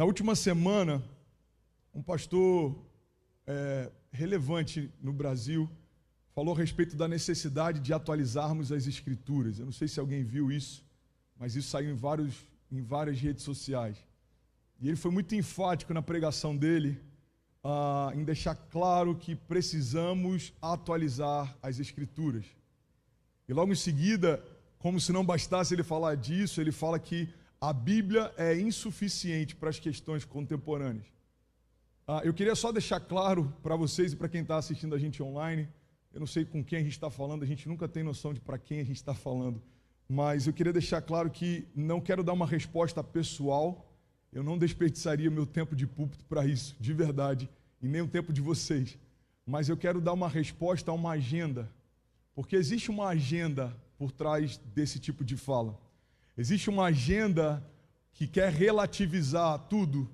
Na última semana, um pastor relevante no Brasil falou a respeito da necessidade de atualizarmos as Escrituras. Eu não sei se alguém viu isso, mas isso saiu em várias redes sociais. E ele foi muito enfático na pregação dele, em deixar claro que precisamos atualizar as Escrituras. E logo em seguida, como se não bastasse ele falar disso, ele fala que a Bíblia é insuficiente para as questões contemporâneas. Eu queria só deixar claro para vocês e para quem está assistindo a gente online, eu não sei com quem a gente está falando, a gente nunca tem noção de para quem a gente está falando, mas eu queria deixar claro que não quero dar uma resposta pessoal, eu não desperdiçaria meu tempo de púlpito para isso, de verdade, e nem o tempo de vocês, mas eu quero dar uma resposta a uma agenda, porque existe uma agenda por trás desse tipo de fala. Existe uma agenda que quer relativizar tudo,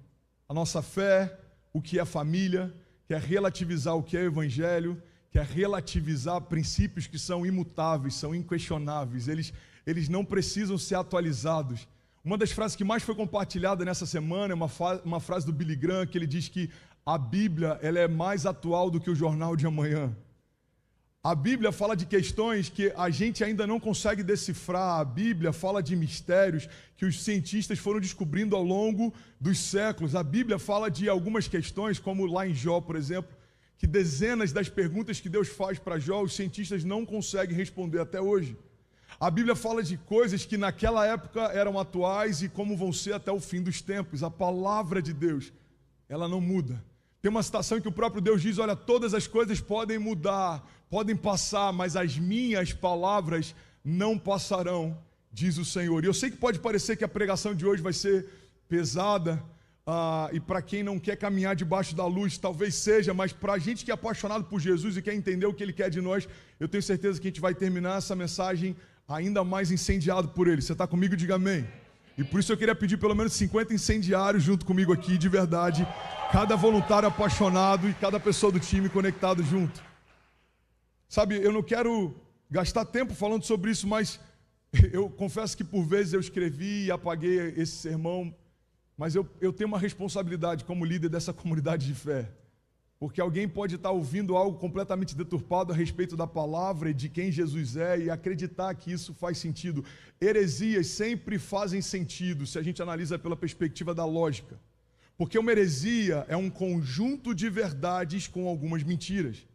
a nossa fé, o que é família, quer relativizar o que é evangelho, quer relativizar princípios que são imutáveis, são inquestionáveis, eles não precisam ser atualizados. Uma das frases que mais foi compartilhada nessa semana é uma frase do Billy Graham, que ele diz que a Bíblia ela é mais atual do que o jornal de amanhã. A Bíblia fala de questões que a gente ainda não consegue decifrar. A Bíblia fala de mistérios que os cientistas foram descobrindo ao longo dos séculos. A Bíblia fala de algumas questões, como lá em Jó, por exemplo, que dezenas das perguntas que Deus faz para Jó, os cientistas não conseguem responder até hoje. A Bíblia fala de coisas que naquela época eram atuais e como vão ser até o fim dos tempos. A palavra de Deus, ela não muda. Tem uma citação que o próprio Deus diz, olha, todas as coisas podem mudar, podem passar, mas as minhas palavras não passarão, diz o Senhor. E eu sei que pode parecer que a pregação de hoje vai ser pesada, e para quem não quer caminhar debaixo da luz, talvez seja, mas para a gente que é apaixonado por Jesus e quer entender o que Ele quer de nós, eu tenho certeza que a gente vai terminar essa mensagem ainda mais incendiado por Ele. Você está comigo? Diga amém. E por isso eu queria pedir pelo menos 50 incendiários junto comigo aqui, de verdade, cada voluntário apaixonado e cada pessoa do time conectado junto. Sabe, eu não quero gastar tempo falando sobre isso, mas eu confesso que por vezes eu escrevi e apaguei esse sermão, mas eu tenho uma responsabilidade como líder dessa comunidade de fé, porque alguém pode estar ouvindo algo completamente deturpado a respeito da palavra e de quem Jesus é e acreditar que isso faz sentido. Heresias sempre fazem sentido se a gente analisa pela perspectiva da lógica, porque uma heresia é um conjunto de verdades com algumas mentiras.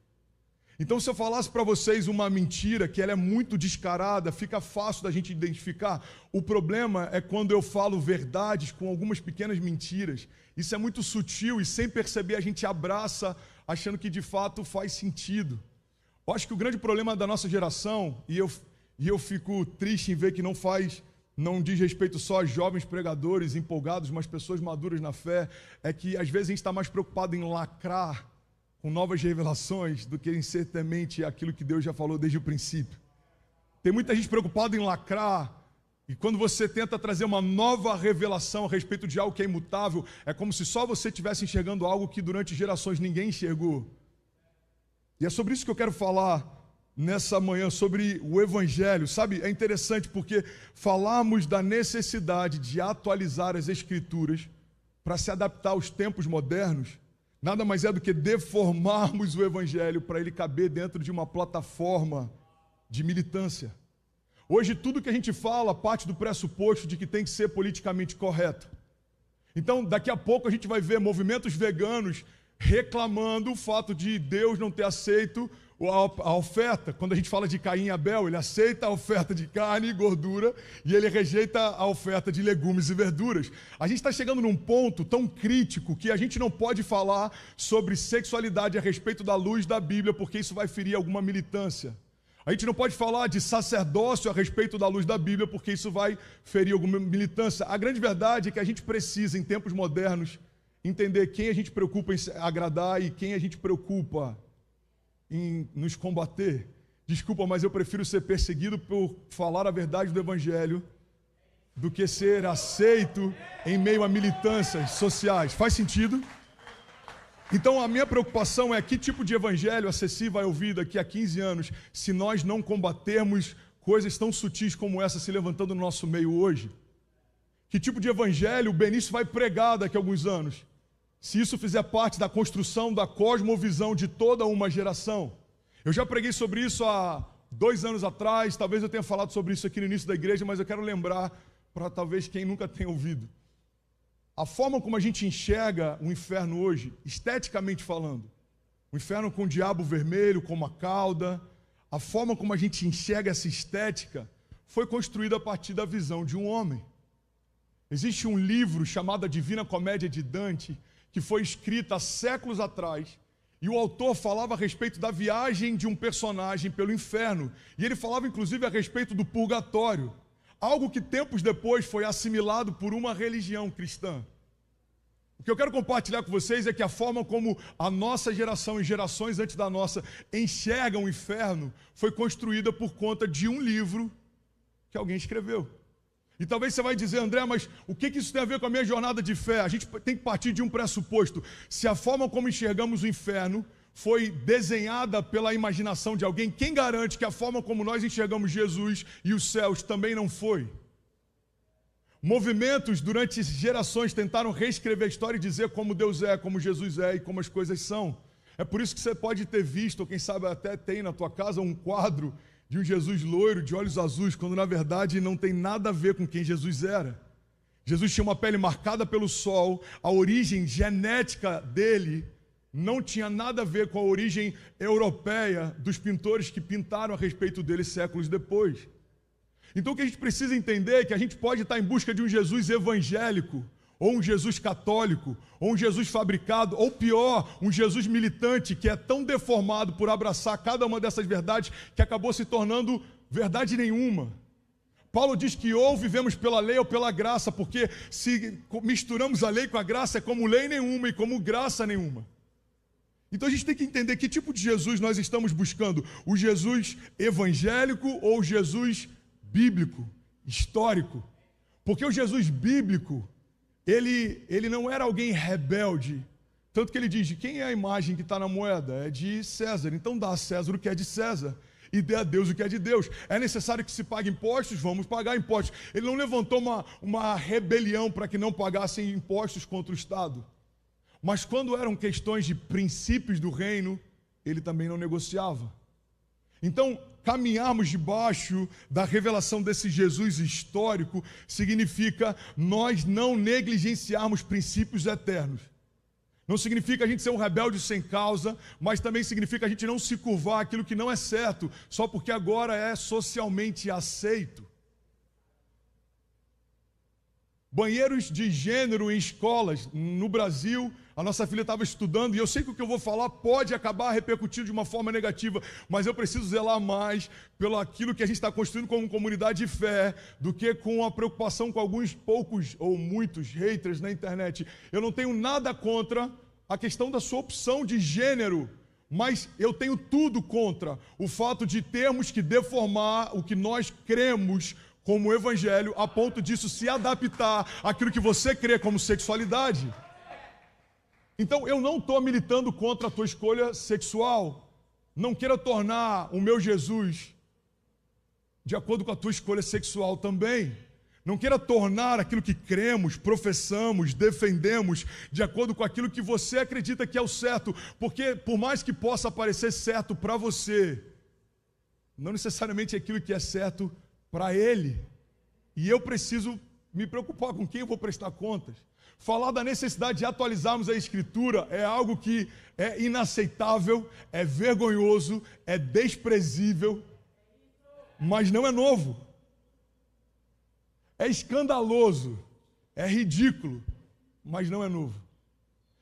Então, se eu falasse para vocês uma mentira que ela é muito descarada, fica fácil da gente identificar. O problema é quando eu falo verdades com algumas pequenas mentiras. Isso é muito sutil e sem perceber a gente abraça achando que de fato faz sentido. Eu acho que o grande problema da nossa geração, e eu fico triste em ver que não diz respeito só a jovens pregadores empolgados, mas pessoas maduras na fé, é que às vezes a gente está mais preocupado em lacrar com novas revelações do que em ser temente aquilo que Deus já falou desde o princípio. Tem muita gente preocupada em lacrar, e quando você tenta trazer uma nova revelação a respeito de algo que é imutável, é como se só você estivesse enxergando algo que durante gerações ninguém enxergou. E é sobre isso que eu quero falar nessa manhã, sobre o Evangelho. Sabe, é interessante porque falamos da necessidade de atualizar as Escrituras para se adaptar aos tempos modernos. Nada mais é do que deformarmos o Evangelho para ele caber dentro de uma plataforma de militância. Hoje tudo que a gente fala parte do pressuposto de que tem que ser politicamente correto. Então daqui a pouco a gente vai ver movimentos veganos reclamando o fato de Deus não ter aceito a oferta. Quando a gente fala de Caim e Abel, ele aceita a oferta de carne e gordura e ele rejeita a oferta de legumes e verduras. A gente está chegando num ponto tão crítico que a gente não pode falar sobre sexualidade a respeito da luz da Bíblia, porque isso vai ferir alguma militância. A gente não pode falar de sacerdócio a respeito da luz da Bíblia, porque isso vai ferir alguma militância. A grande verdade é que a gente precisa, em tempos modernos, entender quem a gente preocupa em agradar e quem a gente preocupa em nos combater. Desculpa, mas eu prefiro ser perseguido por falar a verdade do Evangelho do que ser aceito em meio a militâncias sociais. Faz sentido? Então a minha preocupação é que tipo de evangelho a Ceci vai ouvir daqui a 15 anos se nós não combatermos coisas tão sutis como essa se levantando no nosso meio hoje. Que tipo de evangelho o Benício vai pregar daqui a alguns anos? Se isso fizer parte da construção da cosmovisão de toda uma geração. Eu já preguei sobre isso há 2 anos atrás, talvez eu tenha falado sobre isso aqui no início da igreja, mas eu quero lembrar para talvez quem nunca tenha ouvido. A forma como a gente enxerga o inferno hoje, esteticamente falando, o inferno com o diabo vermelho, com uma cauda, a forma como a gente enxerga essa estética foi construída a partir da visão de um homem. Existe um livro chamado A Divina Comédia de Dante, que foi escrito há séculos atrás, e o autor falava a respeito da viagem de um personagem pelo inferno, e ele falava inclusive a respeito do purgatório, algo que tempos depois foi assimilado por uma religião cristã. O que eu quero compartilhar com vocês é que a forma como a nossa geração e gerações antes da nossa enxergam o inferno foi construída por conta de um livro que alguém escreveu. E talvez você vai dizer, André, mas o que isso tem a ver com a minha jornada de fé? A gente tem que partir de um pressuposto. Se a forma como enxergamos o inferno foi desenhada pela imaginação de alguém, quem garante que a forma como nós enxergamos Jesus e os céus também não foi? Movimentos durante gerações tentaram reescrever a história e dizer como Deus é, como Jesus é e como as coisas são. É por isso que você pode ter visto, ou quem sabe até tem na tua casa, um quadro de um Jesus loiro, de olhos azuis, quando na verdade não tem nada a ver com quem Jesus era. Jesus tinha uma pele marcada pelo sol, a origem genética dele não tinha nada a ver com a origem europeia dos pintores que pintaram a respeito dele séculos depois. Então o que a gente precisa entender é que a gente pode estar em busca de um Jesus evangélico, ou um Jesus católico, ou um Jesus fabricado, ou pior, um Jesus militante que é tão deformado por abraçar cada uma dessas verdades que acabou se tornando verdade nenhuma. Paulo diz que ou vivemos pela lei ou pela graça, porque se misturamos a lei com a graça é como lei nenhuma e como graça nenhuma. Então a gente tem que entender que tipo de Jesus nós estamos buscando, o Jesus evangélico ou o Jesus bíblico, histórico. Porque o Jesus bíblico, ele não era alguém rebelde, tanto que ele diz, de quem é a imagem que está na moeda? É de César, então dá a César o que é de César, e dê a Deus o que é de Deus. É necessário que se pague impostos? Vamos pagar impostos. Ele não levantou uma rebelião para que não pagassem impostos contra o Estado, mas quando eram questões de princípios do reino, ele também não negociava. Então, caminharmos debaixo da revelação desse Jesus histórico significa nós não negligenciarmos princípios eternos. Não significa a gente ser um rebelde sem causa, mas também significa a gente não se curvar àquilo que não é certo, só porque agora é socialmente aceito. Banheiros de gênero em escolas, no Brasil, a nossa filha estava estudando, e eu sei que o que eu vou falar pode acabar repercutindo de uma forma negativa, mas eu preciso zelar mais pelo aquilo que a gente está construindo como comunidade de fé, do que com a preocupação com alguns poucos ou muitos haters na internet. Eu não tenho nada contra a questão da sua opção de gênero, mas eu tenho tudo contra o fato de termos que deformar o que nós cremos como evangelho, a ponto disso se adaptar àquilo que você crê como sexualidade. Então, eu não estou militando contra a tua escolha sexual. Não queira tornar o meu Jesus de acordo com a tua escolha sexual também. Não queira tornar aquilo que cremos, professamos, defendemos, de acordo com aquilo que você acredita que é o certo. Porque, por mais que possa parecer certo para você, não necessariamente é aquilo que é certo para ele. E eu preciso me preocupar com quem eu vou prestar contas. Falar da necessidade de atualizarmos a Escritura é algo que é inaceitável, é vergonhoso, é desprezível, mas não é novo. É escandaloso, é ridículo, mas não é novo.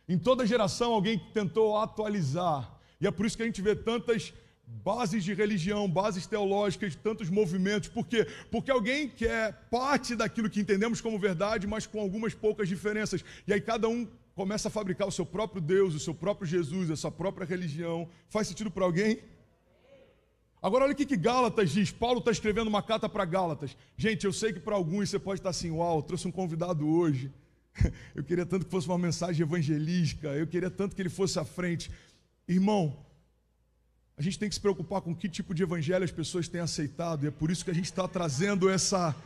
Em toda geração alguém tentou atualizar, e é por isso que a gente vê tantas bases de religião, bases teológicas, tantos movimentos. Por quê? Porque alguém quer parte daquilo que entendemos como verdade, mas com algumas poucas diferenças. E aí cada um começa a fabricar o seu próprio Deus, o seu próprio Jesus, a sua própria religião. Faz sentido para alguém? Agora olha o que Gálatas diz. Paulo está escrevendo uma carta para Gálatas. Gente, eu sei que para alguns você pode estar assim, uau, trouxe um convidado hoje. Eu queria tanto que fosse uma mensagem evangelística, eu queria tanto que ele fosse à frente. Irmão, a gente tem que se preocupar com que tipo de evangelho as pessoas têm aceitado, e é por isso que a gente está trazendo essa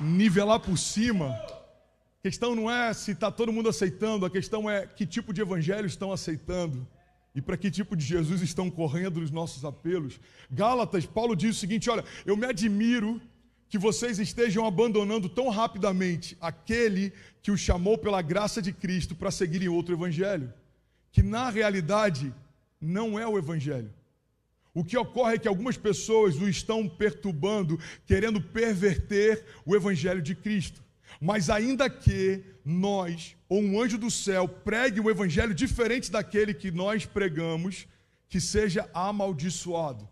nivelar por cima. A questão não é se está todo mundo aceitando, a questão é que tipo de evangelho estão aceitando e para que tipo de Jesus estão correndo nos nossos apelos. Gálatas, Paulo diz o seguinte: olha, eu me admiro que vocês estejam abandonando tão rapidamente aquele que os chamou pela graça de Cristo para seguirem outro evangelho, que na realidade não é o evangelho. O que ocorre é que algumas pessoas o estão perturbando, querendo perverter o evangelho de Cristo. Mas ainda que nós, ou um anjo do céu, pregue um evangelho diferente daquele que nós pregamos, que seja amaldiçoado.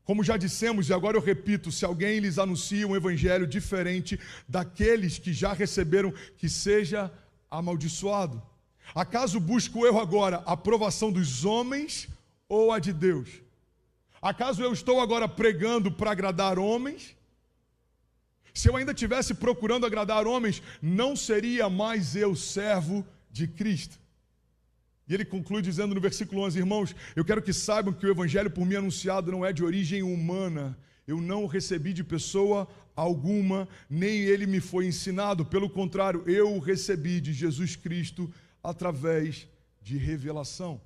Como já dissemos, e agora eu repito, se alguém lhes anuncia um evangelho diferente daqueles que já receberam, que seja amaldiçoado. Acaso busco eu agora a aprovação dos homens ou a de Deus? Acaso eu estou agora pregando para agradar homens? Se eu ainda estivesse procurando agradar homens, não seria mais eu servo de Cristo. E ele conclui dizendo no versículo 11: irmãos, eu quero que saibam que o evangelho por mim anunciado não é de origem humana. Eu não o recebi de pessoa alguma, nem ele me foi ensinado. Pelo contrário, eu o recebi de Jesus Cristo através de revelação.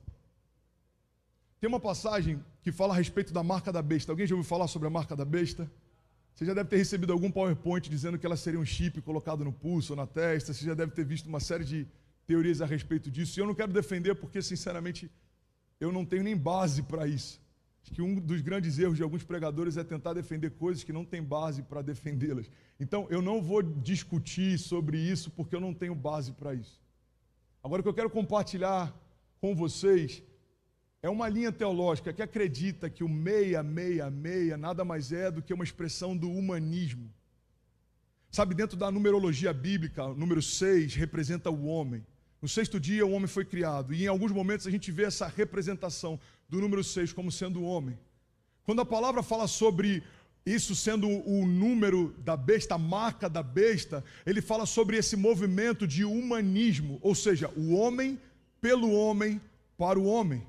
Tem uma passagem que fala a respeito da marca da besta. Alguém já ouviu falar sobre a marca da besta? Você já deve ter recebido algum PowerPoint dizendo que ela seria um chip colocado no pulso ou na testa. Você já deve ter visto uma série de teorias a respeito disso. E eu não quero defender porque, sinceramente, eu não tenho nem base para isso. Acho que um dos grandes erros de alguns pregadores é tentar defender coisas que não têm base para defendê-las. Então, eu não vou discutir sobre isso porque eu não tenho base para isso. Agora, o que eu quero compartilhar com vocês é uma linha teológica que acredita que o 666 nada mais é do que uma expressão do humanismo. Sabe, dentro da numerologia bíblica, o número 6 representa o homem. No sexto dia o homem foi criado, e em alguns momentos a gente vê essa representação do número 6 como sendo o homem. Quando a palavra fala sobre isso sendo o número da besta, a marca da besta, ele fala sobre esse movimento de humanismo, ou seja, o homem pelo homem para o homem.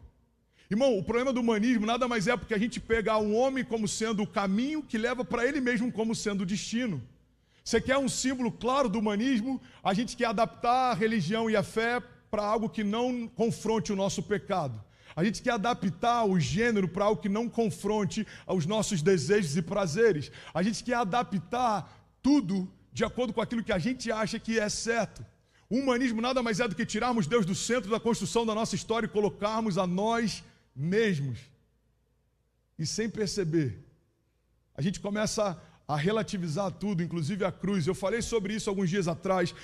Irmão, o problema do humanismo nada mais é porque a gente pega um homem como sendo o caminho que leva para ele mesmo como sendo o destino. Você quer um símbolo claro do humanismo? A gente quer adaptar a religião e a fé para algo que não confronte o nosso pecado. A gente quer adaptar o gênero para algo que não confronte os nossos desejos e prazeres. A gente quer adaptar tudo de acordo com aquilo que a gente acha que é certo. O humanismo nada mais é do que tirarmos Deus do centro da construção da nossa história e colocarmos a nós mesmos. E sem perceber, a gente começa a relativizar tudo, inclusive a cruz. Eu falei sobre isso alguns dias atrás.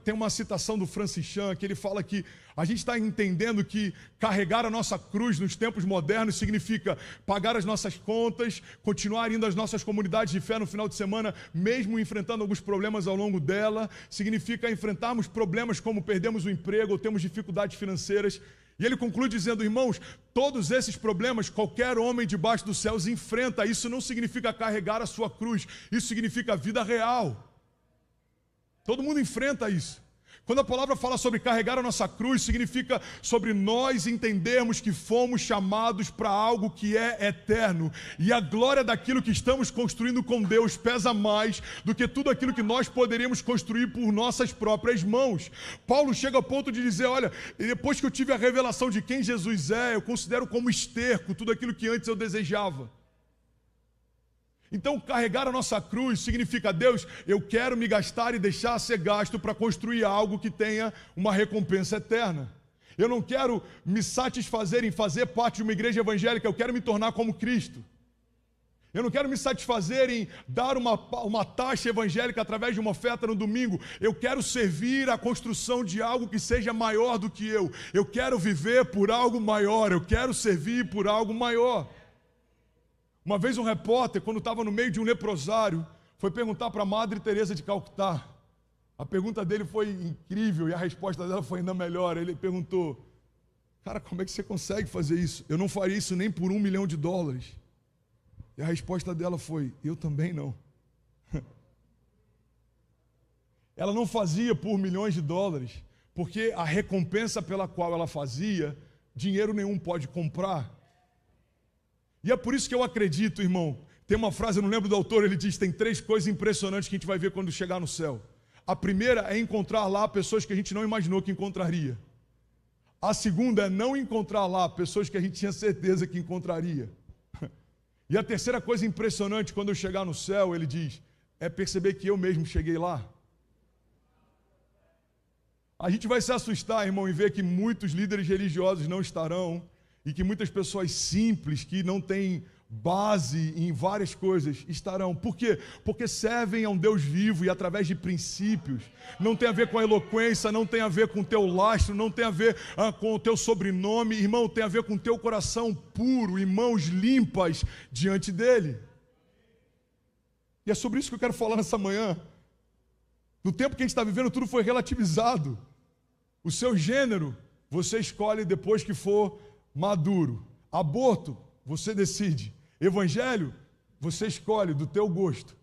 Tem uma citação do Francis Chan, que ele fala que a gente está entendendo que carregar a nossa cruz nos tempos modernos significa pagar as nossas contas, continuar indo às nossas comunidades de fé no final de semana, mesmo enfrentando alguns problemas ao longo dela. Significa enfrentarmos problemas como perdemos o emprego ou temos dificuldades financeiras. E ele conclui dizendo: irmãos, todos esses problemas qualquer homem debaixo dos céus enfrenta. Isso não significa carregar a sua cruz, isso significa vida real. Todo mundo enfrenta isso. Quando a palavra fala sobre carregar a nossa cruz, significa sobre nós entendermos que fomos chamados para algo que é eterno. E a glória daquilo que estamos construindo com Deus pesa mais do que tudo aquilo que nós poderíamos construir por nossas próprias mãos. Paulo chega ao ponto de dizer: olha, depois que eu tive a revelação de quem Jesus é, eu considero como esterco tudo aquilo que antes eu desejava. Então, carregar a nossa cruz significa: Deus, eu quero me gastar e deixar ser gasto para construir algo que tenha uma recompensa eterna. Eu não quero me satisfazer em fazer parte de uma igreja evangélica, eu quero me tornar como Cristo. Eu não quero me satisfazer em dar uma taxa evangélica através de uma oferta no domingo. Eu quero servir a construção de algo que seja maior do que eu. Eu quero viver por algo maior, eu quero servir por algo maior. Uma vez um repórter, quando estava no meio de um leprosário, foi perguntar para a Madre Teresa de Calcutá. A pergunta dele foi incrível e a resposta dela foi ainda melhor. Ele perguntou: cara, como é que você consegue fazer isso? Eu não faria isso nem por $1 milhão. E a resposta dela foi: eu também não. Ela não fazia por $milhões, porque a recompensa pela qual ela fazia, dinheiro nenhum pode comprar. E é por isso que eu acredito, irmão, Tem uma frase, eu não lembro do autor, ele diz, tem 3 coisas impressionantes que a gente vai ver quando chegar no céu. A primeira é encontrar lá pessoas que a gente não imaginou que encontraria. A segunda é não encontrar lá pessoas que a gente tinha certeza que encontraria. E a terceira coisa impressionante, quando eu chegar no céu, ele diz, é perceber que eu mesmo cheguei lá. A gente vai se assustar, irmão, em ver que muitos líderes religiosos não estarão e que muitas pessoas simples, que não têm base em várias coisas, estarão. Por quê? Porque servem a um Deus vivo e através de princípios. Não tem a ver com a eloquência, não tem a ver com o teu lastro, não tem a ver com o teu sobrenome, irmão, tem a ver com o teu coração puro e mãos limpas diante dele. E é sobre isso que eu quero falar nessa manhã. No tempo que a gente está vivendo, tudo foi relativizado. O seu gênero, você escolhe depois que for maduro. Aborto, você decide. Evangelho, você escolhe do teu gosto.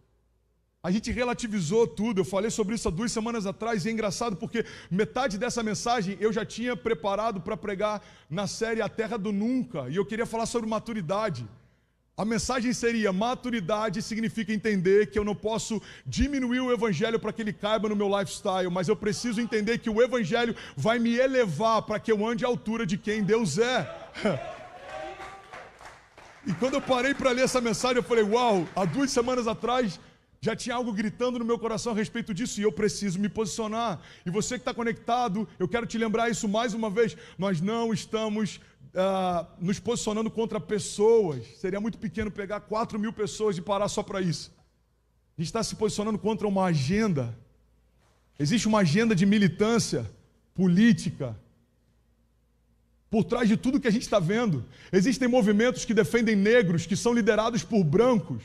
A gente relativizou tudo. Eu falei sobre isso há 2 semanas atrás e é engraçado porque metade dessa mensagem eu já tinha preparado para pregar na série A Terra do Nunca. E eu queria falar sobre maturidade. A mensagem seria: maturidade significa entender que eu não posso diminuir o evangelho para que ele caiba no meu lifestyle, mas eu preciso entender que o evangelho vai me elevar para que eu ande à altura de quem Deus é. E quando eu parei para ler essa mensagem, eu falei, uau, há 2 semanas atrás já tinha algo gritando no meu coração a respeito disso e eu preciso me posicionar. E você que está conectado, eu quero te lembrar isso mais uma vez, nós não estamos nos posicionando contra pessoas. Seria muito pequeno pegar 4.000 pessoas e parar só para isso. A gente está se posicionando contra uma agenda. Existe uma agenda de militância política por trás de tudo que a gente está vendo. Existem movimentos que defendem negros, que são liderados por brancos.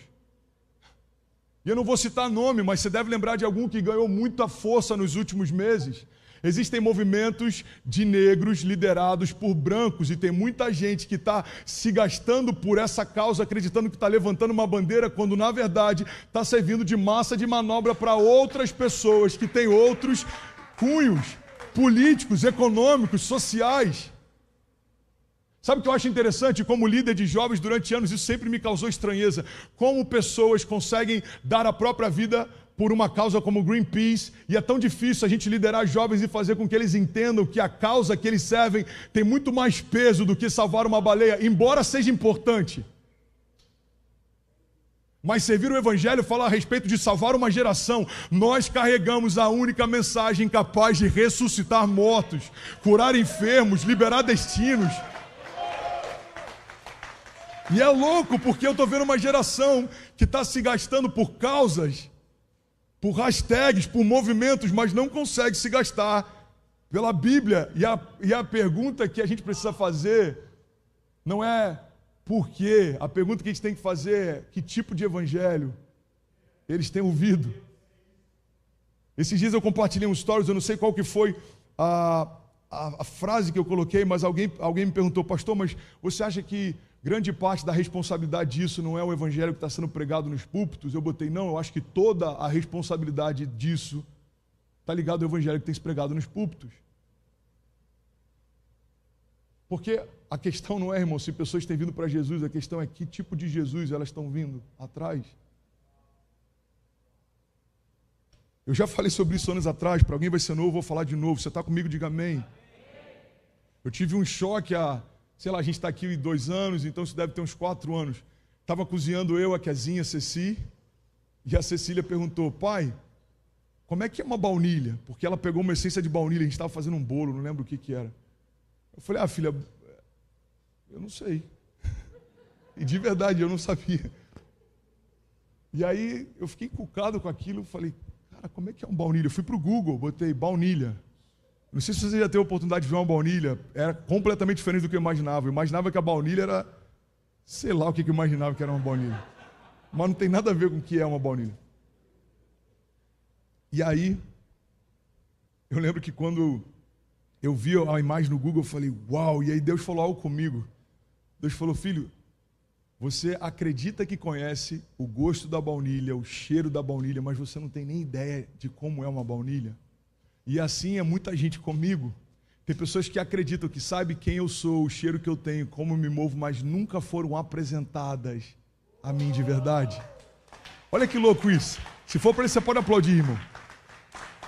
E eu não vou citar nome, mas você deve lembrar de algum que ganhou muita força nos últimos meses. Existem movimentos de negros liderados por brancos e tem muita gente que está se gastando por essa causa, acreditando que está levantando uma bandeira, quando na verdade está servindo de massa de manobra para outras pessoas que têm outros cunhos políticos, econômicos, sociais. Sabe o que eu acho interessante? Como líder de jovens durante anos, isso sempre me causou estranheza. Como pessoas conseguem dar a própria vida por uma causa como Greenpeace, e é tão difícil a gente liderar jovens e fazer com que eles entendam que a causa que eles servem tem muito mais peso do que salvar uma baleia, embora seja importante. Mas servir o Evangelho fala a respeito de salvar uma geração. Nós carregamos a única mensagem capaz de ressuscitar mortos, curar enfermos, liberar destinos. E é louco porque eu estou vendo uma geração que está se gastando por causas, por hashtags, por movimentos, mas não consegue se gastar pela Bíblia. E a pergunta que a gente precisa fazer não é por quê. A pergunta que a gente tem que fazer é que tipo de evangelho eles têm ouvido. Esses dias eu compartilhei um stories, eu não sei qual que foi a frase que eu coloquei, mas alguém me perguntou, pastor, mas você acha que grande parte da responsabilidade disso não é o evangelho que está sendo pregado nos púlpitos? Eu botei, não, eu acho que toda a responsabilidade disso está ligada ao evangelho que tem se pregado nos púlpitos. Porque a questão não é, irmão, se pessoas têm vindo para Jesus, a questão é que tipo de Jesus elas estão vindo atrás. Eu já falei sobre isso anos atrás, para alguém vai ser novo, vou falar de novo. Você está comigo, diga amém. Eu tive um choque sei lá, a gente está aqui há 2 anos, então isso deve ter uns 4 anos. Estava cozinhando eu, a Kezinha, a Ceci, e a Cecília perguntou, pai, como é que é uma baunilha? Porque ela pegou uma essência de baunilha, a gente estava fazendo um bolo, não lembro o que era. Eu falei, filha, eu não sei. E de verdade, eu não sabia. E aí, eu fiquei encucado com aquilo, falei, cara, como é que é um baunilha? Eu fui para o Google, botei baunilha. Não sei se você já teve a oportunidade de ver uma baunilha, era completamente diferente do que eu imaginava. Eu imaginava que a baunilha era, sei lá o que eu imaginava que era uma baunilha. Mas não tem nada a ver com o que é uma baunilha. E aí, eu lembro que quando eu vi a imagem no Google, eu falei, uau, e aí Deus falou algo comigo. Deus falou, filho, você acredita que conhece o gosto da baunilha, o cheiro da baunilha, mas você não tem nem ideia de como é uma baunilha? E assim é muita gente comigo. Tem pessoas que acreditam que sabem quem eu sou, o cheiro que eu tenho, como eu me movo, mas nunca foram apresentadas a mim de verdade. Olha que louco isso. Se for para ele, você pode aplaudir, irmão.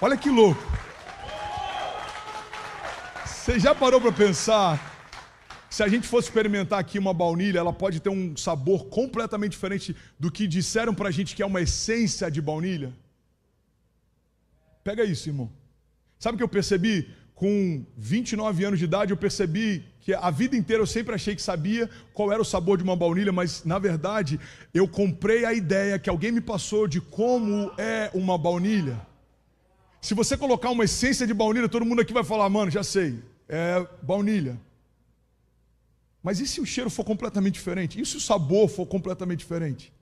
Olha que louco. Você já parou para pensar, se a gente fosse experimentar aqui uma baunilha, ela pode ter um sabor completamente diferente do que disseram para a gente que é uma essência de baunilha? Pega isso, irmão. Sabe o que eu percebi? Com 29 anos de idade, eu percebi que a vida inteira eu sempre achei que sabia qual era o sabor de uma baunilha, mas, na verdade, eu comprei a ideia que alguém me passou de como é uma baunilha. Se você colocar uma essência de baunilha, todo mundo aqui vai falar, mano, já sei, é baunilha. Mas e se o cheiro for completamente diferente? E se o sabor for completamente diferente?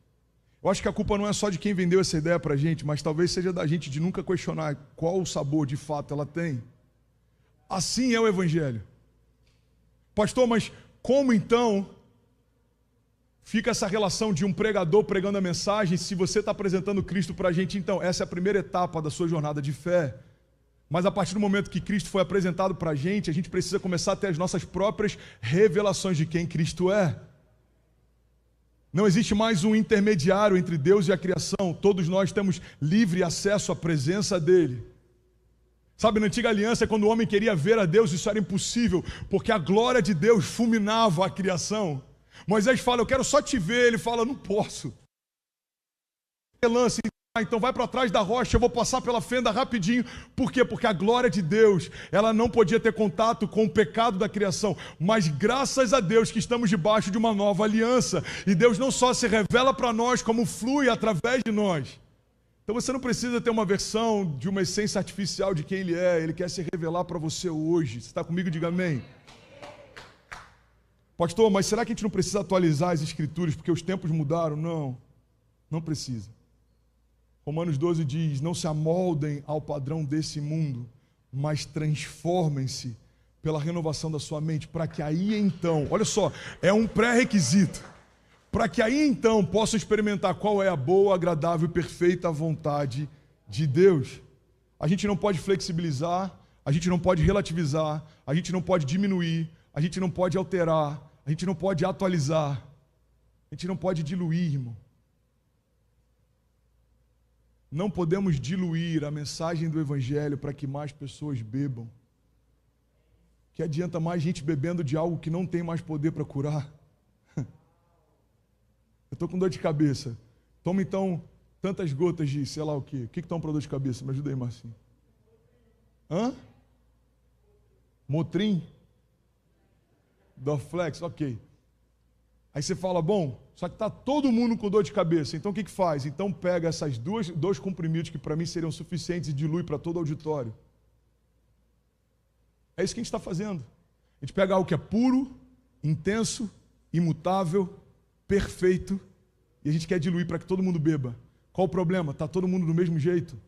Eu acho que a culpa não é só de quem vendeu essa ideia pra gente, mas talvez seja da gente de nunca questionar qual o sabor de fato ela tem. Assim é o Evangelho. Pastor, mas como então fica essa relação de um pregador pregando a mensagem se você está apresentando Cristo para a gente? Então, essa é a primeira etapa da sua jornada de fé. Mas a partir do momento que Cristo foi apresentado para a gente precisa começar a ter as nossas próprias revelações de quem Cristo é. Não existe mais um intermediário entre Deus e a criação. Todos nós temos livre acesso à presença dEle. Sabe, na antiga aliança, quando o homem queria ver a Deus, isso era impossível, porque a glória de Deus fulminava a criação. Moisés fala, eu quero só te ver. Ele fala, não posso. Lance, então vai para trás da rocha, eu vou passar pela fenda rapidinho. Por quê? Porque a glória de Deus, ela não podia ter contato com o pecado da criação. Mas graças a Deus que estamos debaixo de uma nova aliança. E Deus não só se revela para nós, como flui através de nós. Então você não precisa ter uma versão de uma essência artificial de quem Ele é. Ele quer se revelar para você hoje. Você está comigo? Diga amém. Pastor, mas será que a gente não precisa atualizar as Escrituras porque os tempos mudaram? Não, não precisa. Romanos 12 diz, não se amoldem ao padrão desse mundo, mas transformem-se pela renovação da sua mente, para que aí então, olha só, é um pré-requisito, para que aí então possam experimentar qual é a boa, agradável e perfeita vontade de Deus. A gente não pode flexibilizar, a gente não pode relativizar, a gente não pode diminuir, a gente não pode alterar, a gente não pode atualizar, a gente não pode diluir, irmão. Não podemos diluir a mensagem do Evangelho para que mais pessoas bebam. Que adianta mais gente bebendo de algo que não tem mais poder para curar? Eu estou com dor de cabeça. Toma então tantas gotas de sei lá o quê. O que toma para dor de cabeça? Me ajuda aí, Marcinho. Hã? Motrin? Dorflex, ok. Aí você fala, bom, só que está todo mundo com dor de cabeça, então o que faz? Então pega essas dois comprimidos que para mim seriam suficientes e dilui para todo o auditório. É isso que a gente está fazendo. A gente pega algo que é puro, intenso, imutável, perfeito, e a gente quer diluir para que todo mundo beba. Qual o problema? Está todo mundo do mesmo jeito.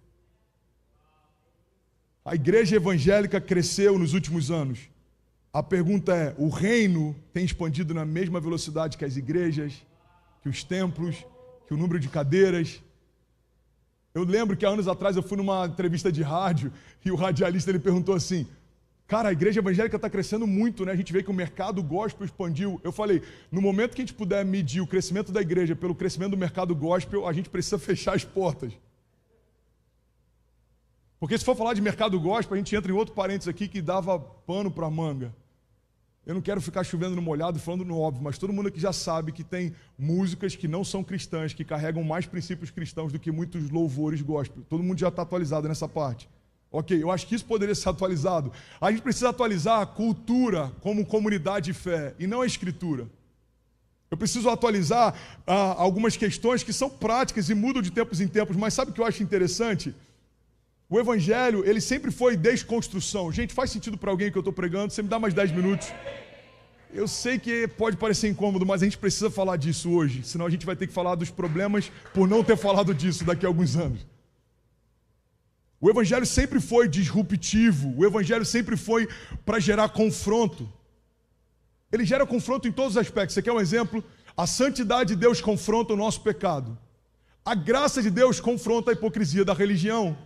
A igreja evangélica cresceu nos últimos anos. A pergunta é, o reino tem expandido na mesma velocidade que as igrejas, que os templos, que o número de cadeiras? Eu lembro que há anos atrás eu fui numa entrevista de rádio e o radialista ele perguntou assim, cara, a igreja evangélica está crescendo muito, né? A gente vê que o mercado gospel expandiu. Eu falei, no momento que a gente puder medir o crescimento da igreja pelo crescimento do mercado gospel, a gente precisa fechar as portas. Porque se for falar de mercado gospel, a gente entra em outro parênteses aqui que dava pano para manga. Eu não quero ficar chovendo no molhado falando no óbvio, mas todo mundo aqui já sabe que tem músicas que não são cristãs, que carregam mais princípios cristãos do que muitos louvores gospel. Todo mundo já está atualizado nessa parte. Ok, eu acho que isso poderia ser atualizado. A gente precisa atualizar a cultura como comunidade de fé e não a escritura. Eu preciso atualizar algumas questões que são práticas e mudam de tempos em tempos, mas sabe o que eu acho interessante? O Evangelho, ele sempre foi desconstrução. Gente, faz sentido para alguém que eu estou pregando? Você me dá mais 10 minutos? Eu sei que pode parecer incômodo, mas a gente precisa falar disso hoje. Senão a gente vai ter que falar dos problemas por não ter falado disso daqui a alguns anos. O Evangelho sempre foi disruptivo. O Evangelho sempre foi para gerar confronto. Ele gera confronto em todos os aspectos. Você quer um exemplo? A santidade de Deus confronta o nosso pecado. A graça de Deus confronta a hipocrisia da religião.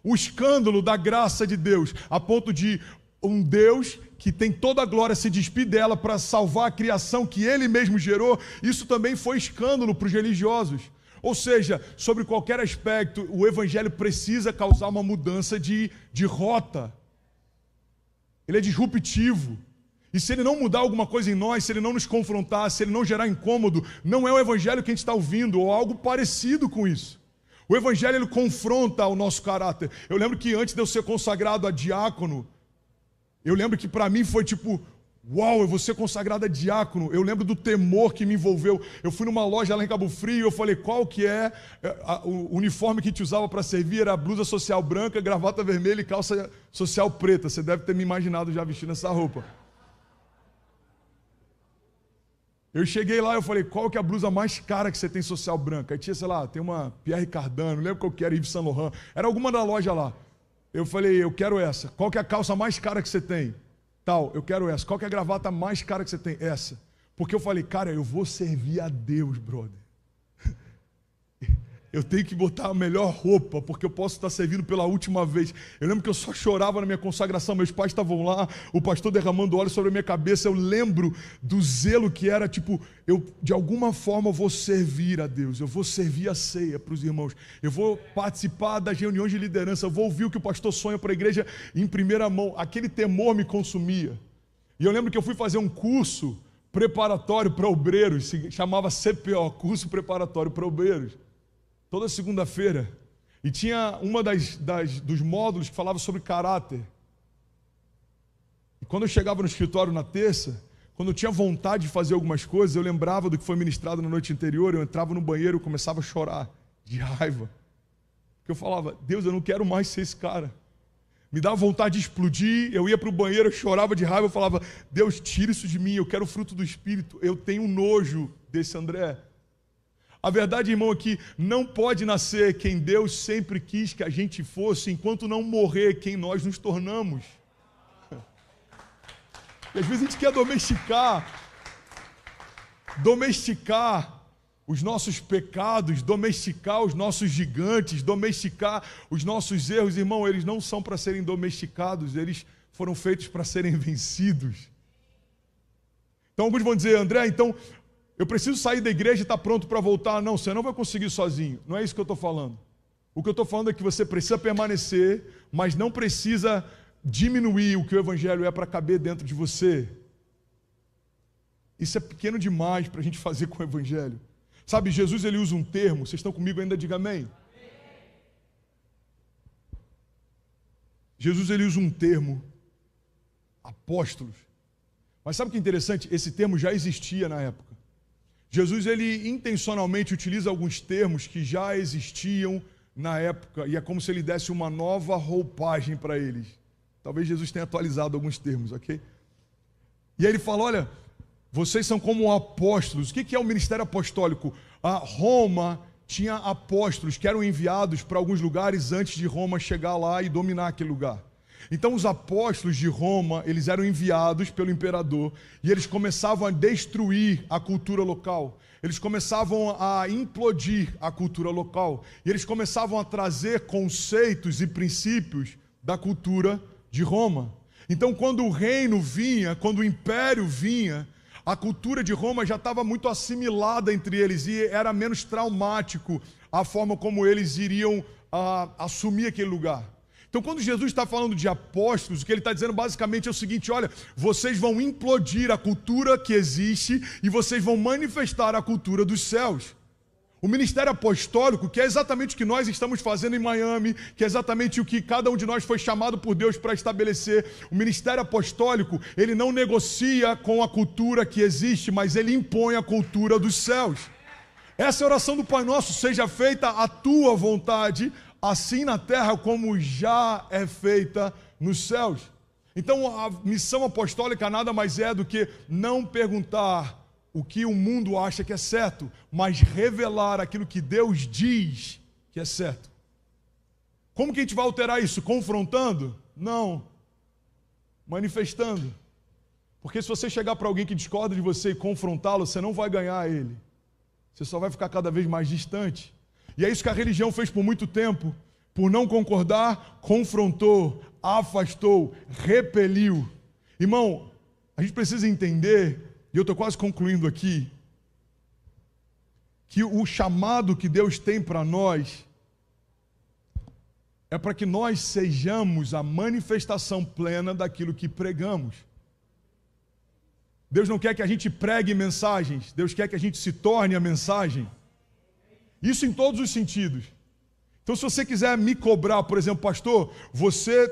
O escândalo da graça de Deus, a ponto de um Deus que tem toda a glória, se despir dela para salvar a criação que ele mesmo gerou, isso também foi escândalo para os religiosos. Ou seja, sobre qualquer aspecto, o evangelho precisa causar uma mudança de rota. Ele é disruptivo. E se ele não mudar alguma coisa em nós, se ele não nos confrontar, se ele não gerar incômodo, não é o evangelho que a gente está ouvindo, ou algo parecido com isso. O evangelho, ele confronta o nosso caráter. Eu lembro que antes de eu ser consagrado a diácono, eu lembro que para mim foi tipo, uau, eu vou ser consagrado a diácono. Eu lembro do temor que me envolveu. Eu fui numa loja lá em Cabo Frio, eu falei, qual que é? O uniforme que te usava para servir era blusa social branca, gravata vermelha e calça social preta. Você deve ter me imaginado já vestindo essa roupa. Eu cheguei lá e eu falei, qual que é a blusa mais cara que você tem social branca? Aí tinha, sei lá, tem uma Pierre Cardin, não lembro qual que era, Yves Saint Laurent. Era alguma da loja lá. Eu falei, eu quero essa. Qual que é a calça mais cara que você tem? Tal, eu quero essa. Qual que é a gravata mais cara que você tem? Essa. Porque eu falei, cara, eu vou servir a Deus, brother. Eu tenho que botar a melhor roupa, porque eu posso estar servindo pela última vez. Eu lembro que eu só chorava na minha consagração, meus pais estavam lá, o pastor derramando óleo sobre a minha cabeça. Eu lembro do zelo que era, tipo, eu de alguma forma vou servir a Deus, eu vou servir a ceia para os irmãos, eu vou participar das reuniões de liderança, eu vou ouvir o que o pastor sonha para a igreja em primeira mão. Aquele temor me consumia. E eu lembro que eu fui fazer um curso preparatório para obreiros, se chamava CPO, curso preparatório para obreiros. Toda segunda-feira, e tinha uma dos módulos que falava sobre caráter. E quando eu chegava no escritório na terça, quando eu tinha vontade de fazer algumas coisas, eu lembrava do que foi ministrado na noite anterior, eu entrava no banheiro e começava a chorar de raiva. Porque eu falava, Deus, eu não quero mais ser esse cara. Me dava vontade de explodir, eu ia para o banheiro, eu chorava de raiva, eu falava, Deus, tira isso de mim, eu quero o fruto do Espírito, eu tenho nojo desse André. A verdade, irmão, é que não pode nascer quem Deus sempre quis que a gente fosse, enquanto não morrer quem nós nos tornamos. E às vezes a gente quer domesticar os nossos pecados, domesticar os nossos gigantes, domesticar os nossos erros. Irmão, eles não são para serem domesticados, eles foram feitos para serem vencidos. Então alguns vão dizer, André, então eu preciso sair da igreja e estar pronto para voltar. Não, você não vai conseguir sozinho. Não é isso que eu estou falando. O que eu estou falando é que você precisa permanecer, mas não precisa diminuir o que o evangelho é para caber dentro de você. Isso é pequeno demais para a gente fazer com o evangelho. Sabe, Jesus ele usa um termo, vocês estão comigo ainda, diga amém. Jesus ele usa um termo, apóstolos. Mas sabe o que é interessante? Esse termo já existia na época. Jesus ele intencionalmente utiliza alguns termos que já existiam na época e é como se ele desse uma nova roupagem para eles. Talvez Jesus tenha atualizado alguns termos, ok? E aí ele fala, olha, vocês são como apóstolos. O que é o ministério apostólico? A Roma tinha apóstolos que eram enviados para alguns lugares antes de Roma chegar lá e dominar aquele lugar. Então os apóstolos de Roma, eles eram enviados pelo imperador e eles começavam a destruir a cultura local. Eles começavam a implodir a cultura local. E eles começavam a trazer conceitos e princípios da cultura de Roma. Então quando o reino vinha, quando o império vinha, a cultura de Roma já estava muito assimilada entre eles e era menos traumático a forma como eles iriam assumir aquele lugar. Então, quando Jesus está falando de apóstolos, o que ele está dizendo basicamente é o seguinte, olha, vocês vão implodir a cultura que existe e vocês vão manifestar a cultura dos céus. O ministério apostólico, que é exatamente o que nós estamos fazendo em Miami, que é exatamente o que cada um de nós foi chamado por Deus para estabelecer. O ministério apostólico, ele não negocia com a cultura que existe, mas ele impõe a cultura dos céus. Essa é a oração do Pai Nosso, seja feita a tua vontade, assim na terra como já é feita nos céus. Então a missão apostólica nada mais é do que não perguntar o que o mundo acha que é certo, mas revelar aquilo que Deus diz que é certo. Como que a gente vai alterar isso? Confrontando? Não. Manifestando. Porque se você chegar para alguém que discorda de você e confrontá-lo, você não vai ganhar ele. Você só vai ficar cada vez mais distante. E é isso que a religião fez por muito tempo. Por não concordar, confrontou, afastou, repeliu. Irmão, a gente precisa entender, e eu estou quase concluindo aqui, que o chamado que Deus tem para nós é para que nós sejamos a manifestação plena daquilo que pregamos. Deus não quer que a gente pregue mensagens, Deus quer que a gente se torne a mensagem. Isso em todos os sentidos. Então, se você quiser me cobrar, por exemplo, pastor, você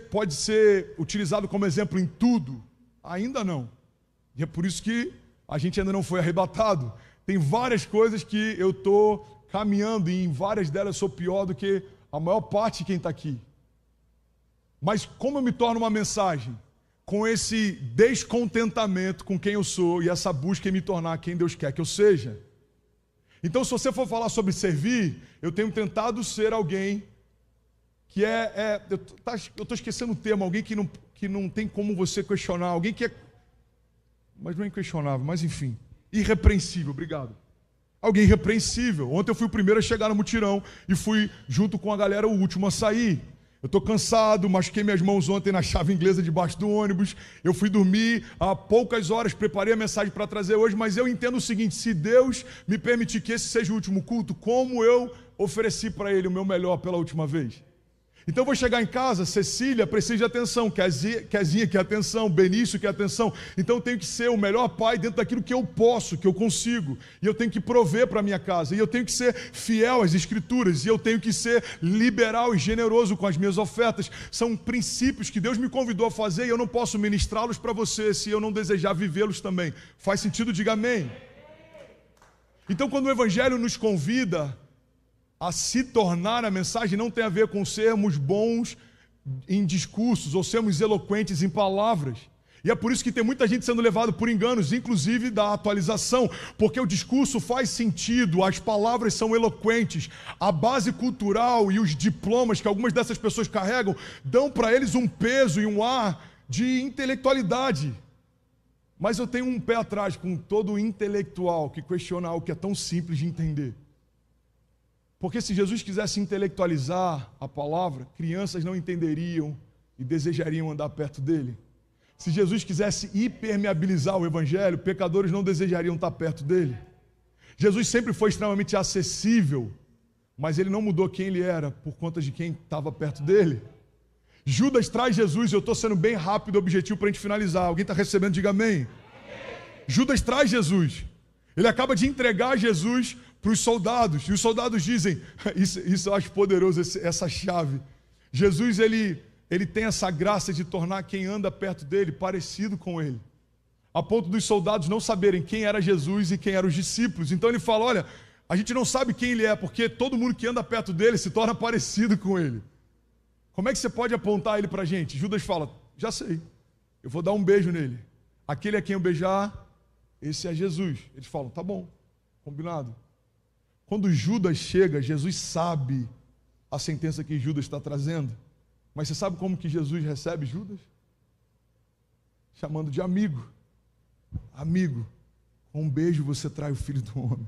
pode ser utilizado como exemplo em tudo? Ainda não. E é por isso que a gente ainda não foi arrebatado. Tem várias coisas que eu estou caminhando e em várias delas sou pior do que a maior parte de quem está aqui. Mas como eu me torno uma mensagem? Com esse descontentamento com quem eu sou e essa busca em me tornar quem Deus quer que eu seja. Então, se você for falar sobre servir, eu tenho tentado ser alguém que eu estou esquecendo o termo, alguém que não tem como você questionar, alguém que é, mas não é inquestionável, mas enfim, irrepreensível, obrigado. Alguém irrepreensível. Ontem eu fui o primeiro a chegar no mutirão e fui, junto com a galera, o último a sair. Eu estou cansado, machuquei minhas mãos ontem na chave inglesa debaixo do ônibus. Eu fui dormir há poucas horas, preparei a mensagem para trazer hoje, mas eu entendo o seguinte: se Deus me permitir que esse seja o último culto, como eu ofereci para Ele o meu melhor pela última vez? Então eu vou chegar em casa, Cecília precisa de atenção, Kezinha quer atenção, Benício quer atenção. Então eu tenho que ser o melhor pai dentro daquilo que eu posso, que eu consigo. E eu tenho que prover para a minha casa. E eu tenho que ser fiel às Escrituras. E eu tenho que ser liberal e generoso com as minhas ofertas. São princípios que Deus me convidou a fazer e eu não posso ministrá-los para você se eu não desejar vivê-los também. Faz sentido? Diga amém. Então quando o Evangelho nos convida a se tornar a mensagem, não tem a ver com sermos bons em discursos ou sermos eloquentes em palavras. E é por isso que tem muita gente sendo levada por enganos, inclusive da atualização, porque o discurso faz sentido, as palavras são eloquentes, a base cultural e os diplomas que algumas dessas pessoas carregam dão para eles um peso e um ar de intelectualidade. Mas eu tenho um pé atrás com todo intelectual que questiona algo que é tão simples de entender. Porque se Jesus quisesse intelectualizar a palavra, crianças não entenderiam e desejariam andar perto dele. Se Jesus quisesse hipermeabilizar o Evangelho, pecadores não desejariam estar perto dele. Jesus sempre foi extremamente acessível, mas ele não mudou quem ele era por conta de quem estava perto dele. Judas traz Jesus, eu estou sendo bem rápido e objetivo para a gente finalizar. Alguém está recebendo? Diga amém. Judas traz Jesus. Ele acaba de entregar Jesus para os soldados, e os soldados dizem, isso eu acho poderoso, essa chave. Jesus, ele tem essa graça de tornar quem anda perto dele parecido com ele, a ponto dos soldados não saberem quem era Jesus e quem eram os discípulos. Então ele fala, olha, a gente não sabe quem ele é, porque todo mundo que anda perto dele se torna parecido com ele. Como é que você pode apontar ele para a gente? Judas fala, já sei, eu vou dar um beijo nele. Aquele a quem eu beijar, esse é Jesus. Eles falam, tá bom, combinado. Quando Judas chega, Jesus sabe a sentença que Judas está trazendo. Mas você sabe como que Jesus recebe Judas? Chamando de amigo. Amigo, com um beijo você trai o Filho do Homem.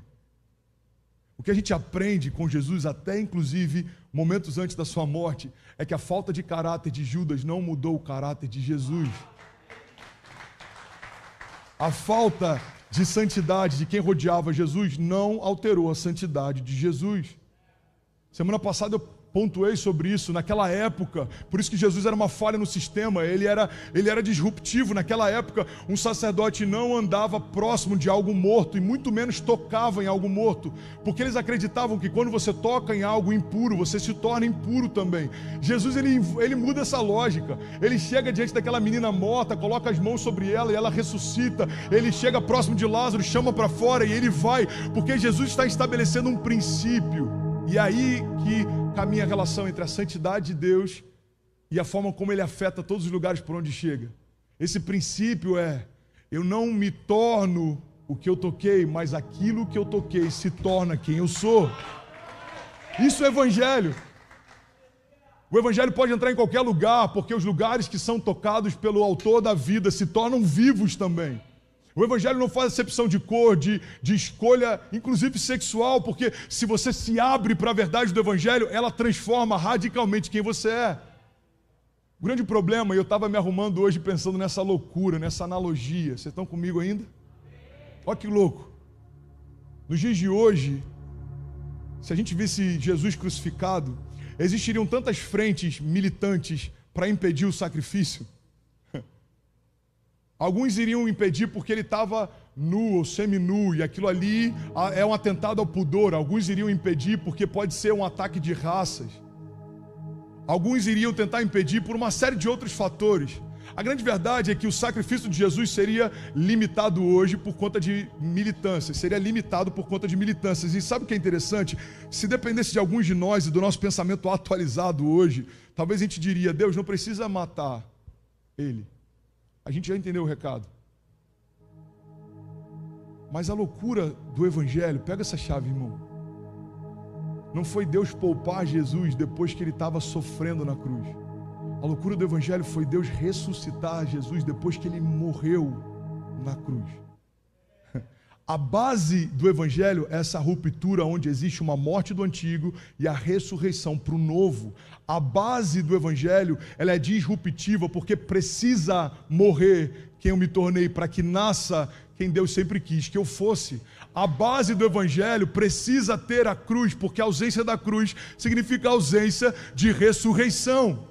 O que a gente aprende com Jesus, até inclusive momentos antes da sua morte, é que a falta de caráter de Judas não mudou o caráter de Jesus. A falta de santidade de quem rodeava Jesus não alterou a santidade de Jesus. Semana passada eu pontuei sobre isso. Naquela época, por isso que Jesus era uma falha no sistema, ele era disruptivo. Naquela época, um sacerdote não andava próximo de algo morto e muito menos tocava em algo morto, porque eles acreditavam que quando você toca em algo impuro, você se torna impuro também. Jesus, ele muda essa lógica. Ele chega diante daquela menina morta, coloca as mãos sobre ela e ela ressuscita. Ele chega próximo de Lázaro, chama para fora e ele vai, porque Jesus está estabelecendo um princípio. E aí que caminha a relação entre a santidade de Deus e a forma como ele afeta todos os lugares por onde chega. Esse princípio é, eu não me torno o que eu toquei, mas aquilo que eu toquei se torna quem eu sou. Isso é Evangelho. O Evangelho pode entrar em qualquer lugar, porque os lugares que são tocados pelo autor da vida se tornam vivos também. O Evangelho não faz acepção de cor, de escolha, inclusive sexual, porque se você se abre para a verdade do Evangelho, ela transforma radicalmente quem você é. O grande problema, e eu estava me arrumando hoje pensando nessa loucura, nessa analogia. Vocês estão comigo ainda? Olha que louco. Nos dias de hoje, se a gente visse Jesus crucificado, existiriam tantas frentes militantes para impedir o sacrifício. Alguns iriam impedir porque ele estava nu ou seminu, e aquilo ali é um atentado ao pudor. Alguns iriam impedir porque pode ser um ataque de raças. Alguns iriam tentar impedir por uma série de outros fatores. A grande verdade é que o sacrifício de Jesus seria limitado hoje por conta de militâncias. Seria limitado por conta de militâncias. E sabe o que é interessante? Se dependesse de alguns de nós e do nosso pensamento atualizado hoje, talvez a gente diria, Deus não precisa matar ele. A gente já entendeu o recado. Mas a loucura do Evangelho, pega essa chave, irmão. Não foi Deus poupar Jesus depois que ele estava sofrendo na cruz. A loucura do Evangelho foi Deus ressuscitar Jesus depois que ele morreu na cruz. A base do Evangelho é essa ruptura onde existe uma morte do antigo e a ressurreição para o novo. A base do Evangelho, ela é disruptiva porque precisa morrer quem eu me tornei para que nasça quem Deus sempre quis que eu fosse. A base do Evangelho precisa ter a cruz, porque a ausência da cruz significa a ausência de ressurreição.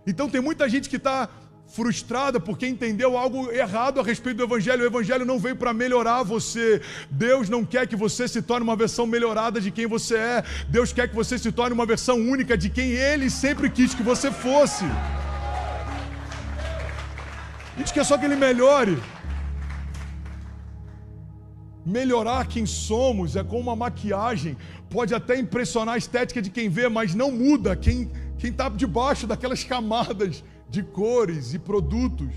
Então tem muita gente que está frustrada porque entendeu algo errado a respeito do Evangelho. O Evangelho não veio para melhorar você. Deus não quer que você se torne uma versão melhorada de quem você é. Deus quer que você se torne uma versão única de quem Ele sempre quis que você fosse. A gente quer só que Ele melhore. Melhorar quem somos é como uma maquiagem. Pode até impressionar a estética de quem vê, mas não muda quem está debaixo daquelas camadas de cores e produtos.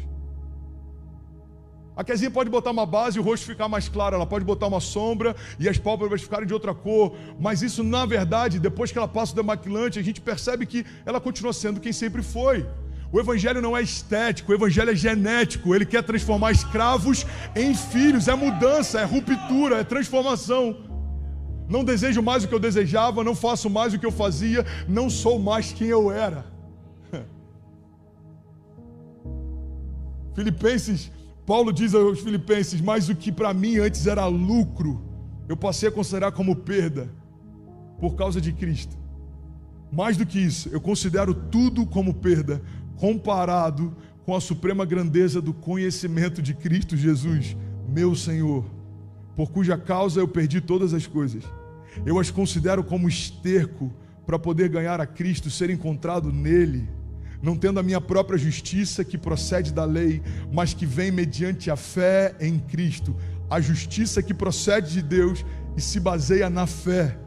A Kezinha pode botar uma base e o rosto ficar mais claro, ela pode botar uma sombra e as pálpebras ficarem de outra cor, mas isso na verdade, depois que ela passa o demaquilante, a gente percebe que ela continua sendo quem sempre foi. O Evangelho não é estético, o Evangelho é genético, ele quer transformar escravos em filhos, é mudança, é ruptura, é transformação. Não desejo mais o que eu desejava, não faço mais o que eu fazia, não sou mais quem eu era. Filipenses, Paulo diz aos Filipenses, mas o que para mim antes era lucro, eu passei a considerar como perda, por causa de Cristo. Mais do que isso, eu considero tudo como perda, comparado com a suprema grandeza do conhecimento de Cristo Jesus, meu Senhor, por cuja causa eu perdi todas as coisas. Eu as considero como esterco para poder ganhar a Cristo, ser encontrado nele, não tendo a minha própria justiça que procede da lei, mas que vem mediante a fé em Cristo, a justiça que procede de Deus e se baseia na fé.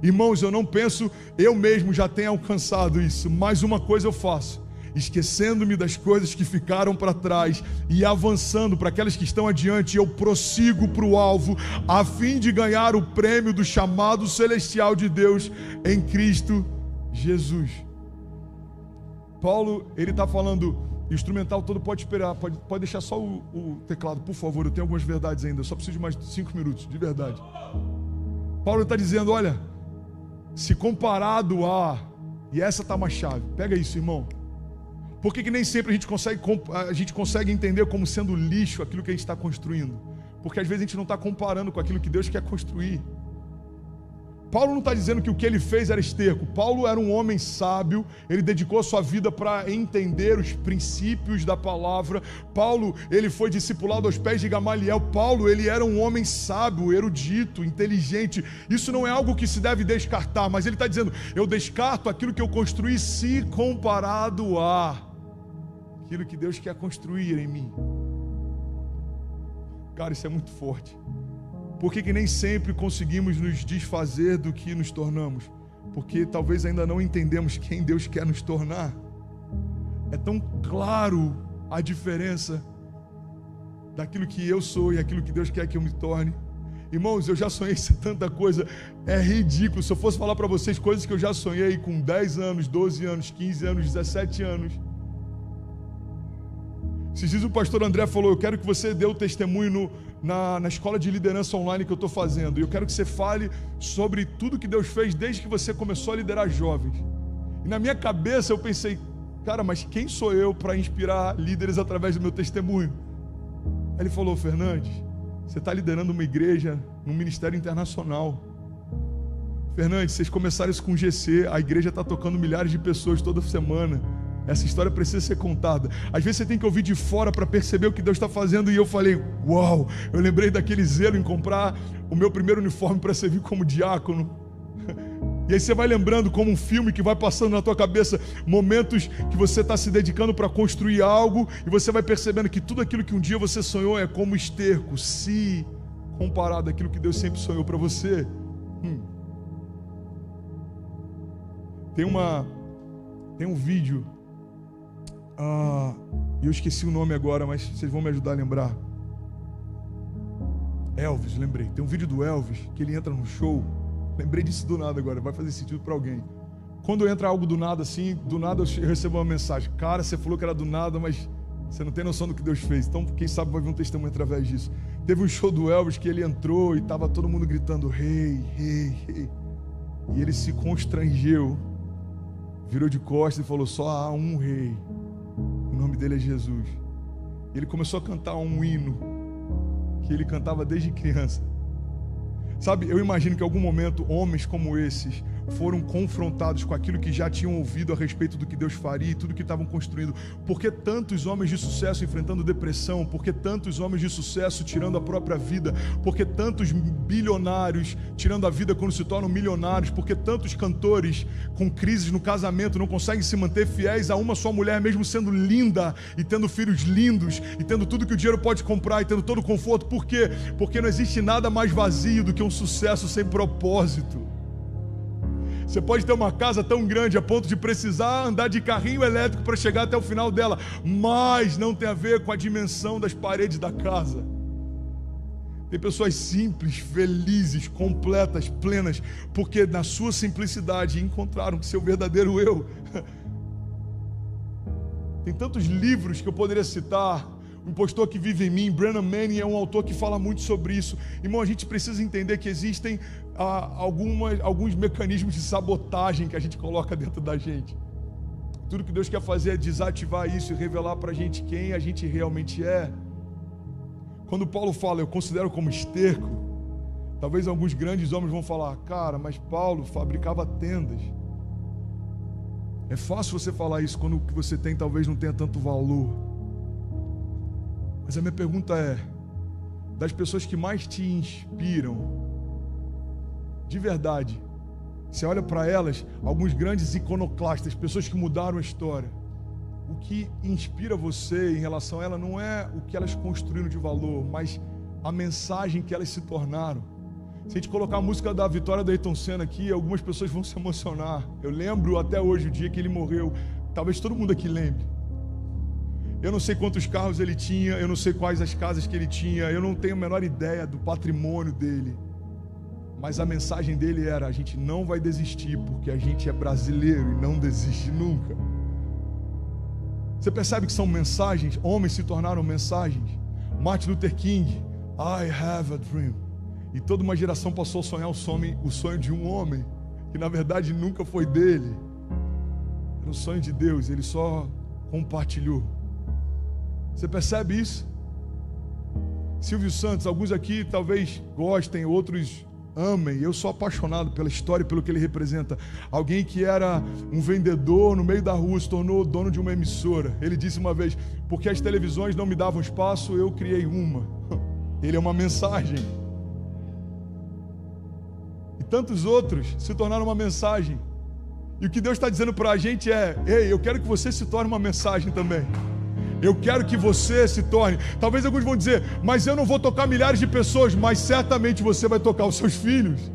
Irmãos, eu não penso eu mesmo já tenha alcançado isso, mas uma coisa eu faço, esquecendo-me das coisas que ficaram para trás e avançando para aquelas que estão adiante, eu prossigo para o alvo, a fim de ganhar o prêmio do chamado celestial de Deus em Cristo Jesus. Paulo, ele está falando, o instrumental todo pode esperar, pode deixar só o teclado, por favor, eu tenho algumas verdades ainda, eu só preciso de mais 5 minutos, de verdade. Paulo está dizendo, olha, se comparado a, e essa está uma chave, pega isso, irmão. Por que nem sempre a gente consegue entender como sendo lixo aquilo que a gente está construindo? Porque às vezes a gente não está comparando com aquilo que Deus quer construir. Paulo não está dizendo que o que ele fez era esterco. Paulo era um homem sábio, ele dedicou a sua vida para entender os princípios da palavra. Paulo, ele foi discipulado aos pés de Gamaliel. Paulo, ele era um homem sábio, erudito, inteligente. Isso não é algo que se deve descartar, mas ele está dizendo, eu descarto aquilo que eu construí se comparado a aquilo que Deus quer construir em mim. Cara, isso é muito forte. Por que nem sempre conseguimos nos desfazer do que nos tornamos? Porque talvez ainda não entendemos quem Deus quer nos tornar. É tão claro a diferença daquilo que eu sou e aquilo que Deus quer que eu me torne. Irmãos, eu já sonhei tanta coisa, é ridículo. Se eu fosse falar para vocês coisas que eu já sonhei com 10 anos, 12 anos, 15 anos, 17 anos. Esses dias o pastor André falou, eu quero que você dê o testemunho na escola de liderança online que eu estou fazendo. E eu quero que você fale sobre tudo que Deus fez desde que você começou a liderar jovens. E na minha cabeça eu pensei, cara, mas quem sou eu para inspirar líderes através do meu testemunho? Aí ele falou, Fernandes, você está liderando uma igreja num ministério internacional. Fernandes, vocês começaram isso com GC, a igreja está tocando milhares de pessoas toda semana. Essa história precisa ser contada. Às vezes você tem que ouvir de fora para perceber o que Deus está fazendo. E eu falei, uau, eu lembrei daquele zelo em comprar o meu primeiro uniforme para servir como diácono. E aí você vai lembrando como um filme que vai passando na tua cabeça momentos que você está se dedicando para construir algo e você vai percebendo que tudo aquilo que um dia você sonhou é como esterco, se comparado àquilo que Deus sempre sonhou para você. Tem um vídeo, eu esqueci o nome agora, mas vocês vão me ajudar a lembrar. Elvis, lembrei. Tem um vídeo do Elvis que ele entra num show. Lembrei disso do nada agora, vai fazer sentido para alguém. Quando entra algo do nada assim, do nada eu recebo uma mensagem. Cara, você falou que era do nada, mas você não tem noção do que Deus fez. Então, quem sabe vai vir um testemunho através disso. Teve um show do Elvis que ele entrou e estava todo mundo gritando rei, rei, rei. E ele se constrangeu, virou de costas e falou, só há um rei. O nome dele é Jesus. E ele começou a cantar um hino que ele cantava desde criança. Sabe, eu imagino que em algum momento homens como esses foram confrontados com aquilo que já tinham ouvido a respeito do que Deus faria e tudo que estavam construindo. Por que tantos homens de sucesso enfrentando depressão? Por que tantos homens de sucesso tirando a própria vida? Por que tantos bilionários tirando a vida quando se tornam milionários? Por que tantos cantores com crises no casamento não conseguem se manter fiéis a uma só mulher, mesmo sendo linda e tendo filhos lindos e tendo tudo que o dinheiro pode comprar e tendo todo o conforto? Por quê? Porque não existe nada mais vazio do que um sucesso sem propósito. Você pode ter uma casa tão grande a ponto de precisar andar de carrinho elétrico para chegar até o final dela, mas não tem a ver com a dimensão das paredes da casa. Tem pessoas simples, felizes, completas, plenas, porque na sua simplicidade encontraram seu verdadeiro eu. Tem tantos livros que eu poderia citar. O Impostor que Vive em Mim, Brennan Manning é um autor que fala muito sobre isso. Irmão, a gente precisa entender que existem alguns mecanismos de sabotagem que a gente coloca dentro da gente. Tudo que Deus quer fazer é desativar isso e revelar para a gente quem a gente realmente é. Quando Paulo fala, eu considero como esterco, talvez alguns grandes homens vão falar, cara, mas Paulo fabricava tendas. É fácil você falar isso quando o que você tem talvez não tenha tanto valor. Mas a minha pergunta é, das pessoas que mais te inspiram, de verdade, você olha para elas, alguns grandes iconoclastas, pessoas que mudaram a história, o que inspira você em relação a ela não é o que elas construíram de valor, mas a mensagem que elas se tornaram. Se a gente colocar a música da vitória do Ayrton Senna aqui, algumas pessoas vão se emocionar. Eu lembro até hoje o dia que ele morreu, talvez todo mundo aqui lembre. Eu não sei quantos carros ele tinha, eu não sei quais as casas que ele tinha, eu não tenho a menor ideia do patrimônio dele. Mas a mensagem dele era, a gente não vai desistir, porque a gente é brasileiro e não desiste nunca. Você percebe que são mensagens? Homens se tornaram mensagens. Martin Luther King, I have a dream. E toda uma geração passou a sonhar o sonho de um homem, que na verdade nunca foi dele. Era um sonho de Deus, ele só compartilhou. Você percebe isso? Silvio Santos, alguns aqui talvez gostem, outros amem. Eu sou apaixonado pela história, pelo que ele representa. Alguém que era um vendedor no meio da rua se tornou dono de uma emissora. Ele disse uma vez, porque as televisões não me davam espaço, eu criei uma. Ele é uma mensagem. E tantos outros se tornaram uma mensagem. E o que Deus está dizendo para a gente é, ei, eu quero que você se torne uma mensagem também. Eu quero que você se torne. Talvez alguns vão dizer, mas eu não vou tocar milhares de pessoas, mas certamente você vai tocar os seus filhos.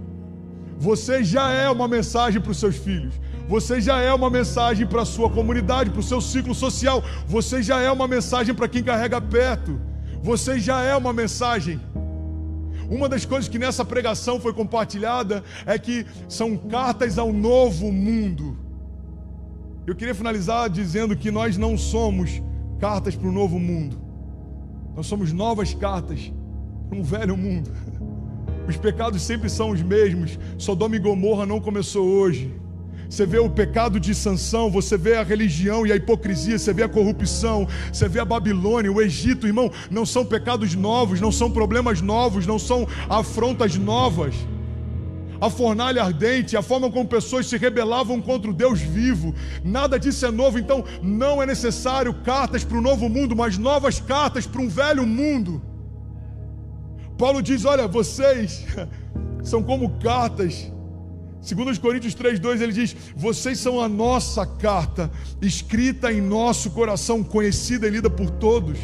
Você já é uma mensagem para os seus filhos. Você já é uma mensagem para a sua comunidade, para o seu ciclo social. Você já é uma mensagem para quem carrega perto. Você já é uma mensagem. Uma das coisas que nessa pregação foi compartilhada é que são cartas ao novo mundo. Eu queria finalizar dizendo que nós não somos cartas para um novo mundo. Nós somos novas cartas para um velho mundo. Os pecados sempre são os mesmos. Sodoma e Gomorra não começou hoje. Você vê o pecado de Sansão, você vê a religião e a hipocrisia, você vê a corrupção, você vê a Babilônia, o Egito, irmão. Não são pecados novos, não são problemas novos, não são afrontas novas. A fornalha ardente, a forma como pessoas se rebelavam contra o Deus vivo, nada disso é novo. Então não é necessário cartas para o novo mundo, mas novas cartas para um velho mundo. Paulo diz, olha, vocês são como cartas. 2 Coríntios 3:2 ele diz, vocês são a nossa carta, escrita em nosso coração, conhecida e lida por todos.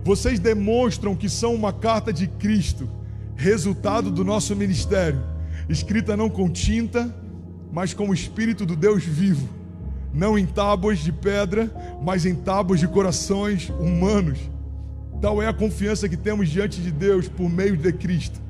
Vocês demonstram que são uma carta de Cristo, resultado do nosso ministério, escrita não com tinta, mas com o Espírito do Deus vivo, não em tábuas de pedra, mas em tábuas de corações humanos. Tal é a confiança que temos diante de Deus por meio de Cristo.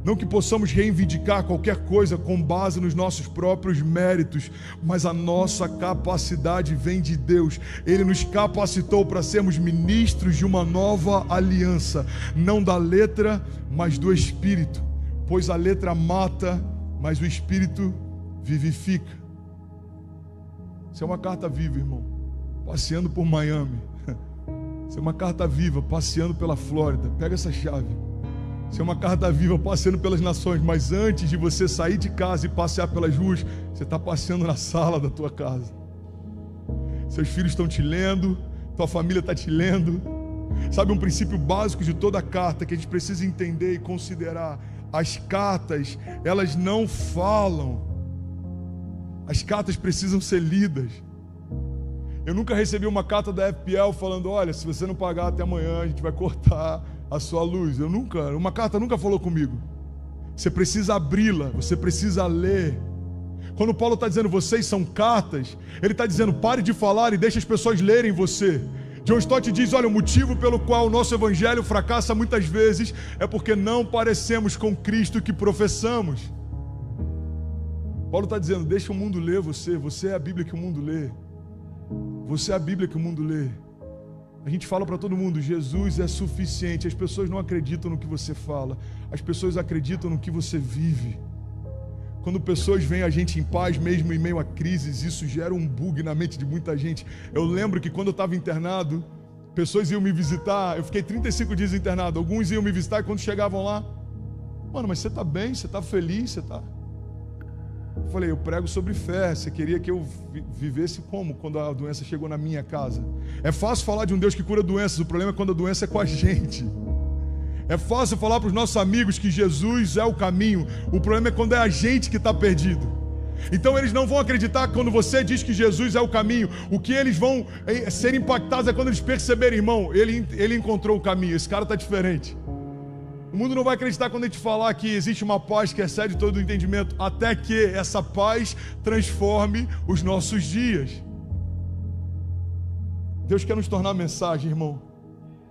Não que possamos reivindicar qualquer coisa com base nos nossos próprios méritos, mas a nossa capacidade vem de Deus. Ele nos capacitou para sermos ministros de uma nova aliança, não da letra, mas do Espírito. Pois a letra mata, mas o Espírito vivifica. Isso é uma carta viva, irmão, passeando por Miami. Isso é uma carta viva, passeando pela Flórida. Pega essa chave. Isso é uma carta viva, passeando pelas nações. Mas antes de você sair de casa e passear pelas ruas, você está passeando na sala da tua casa. Seus filhos estão te lendo, tua família está te lendo. Sabe um princípio básico de toda carta que a gente precisa entender e considerar? As cartas, elas não falam. As cartas precisam ser lidas. Eu nunca recebi uma carta da FPL falando, olha, se você não pagar até amanhã, a gente vai cortar a sua luz. Uma carta nunca falou comigo. Você precisa abri-la, você precisa ler. Quando Paulo está dizendo, vocês são cartas, ele está dizendo, pare de falar e deixe as pessoas lerem você. John Stott diz, olha, o motivo pelo qual o nosso evangelho fracassa muitas vezes é porque não parecemos com Cristo que professamos. Paulo está dizendo, deixa o mundo ler você. Você é a Bíblia que o mundo lê. Você é a Bíblia que o mundo lê. A gente fala para todo mundo, Jesus é suficiente. As pessoas não acreditam no que você fala, as pessoas acreditam no que você vive. Quando pessoas veem a gente em paz, mesmo em meio a crises, isso gera um bug na mente de muita gente. Eu lembro que quando eu estava internado, pessoas iam me visitar. Eu fiquei 35 dias internado. Alguns iam me visitar e quando chegavam lá, mano, mas você está bem? Você está feliz? Você está... Eu falei, eu prego sobre fé. Você queria que eu vivesse como quando a doença chegou na minha casa? É fácil falar de um Deus que cura doenças. O problema é quando a doença é com a gente. É fácil falar para os nossos amigos que Jesus é o caminho. O problema é quando é a gente que está perdido. Então eles não vão acreditar quando você diz que Jesus é o caminho. O que eles vão ser impactados é quando eles perceberem, irmão, ele encontrou o caminho. Esse cara está diferente. O mundo não vai acreditar quando a gente falar que existe uma paz que excede todo o entendimento, até que essa paz transforme os nossos dias. Deus quer nos tornar mensagem, irmão.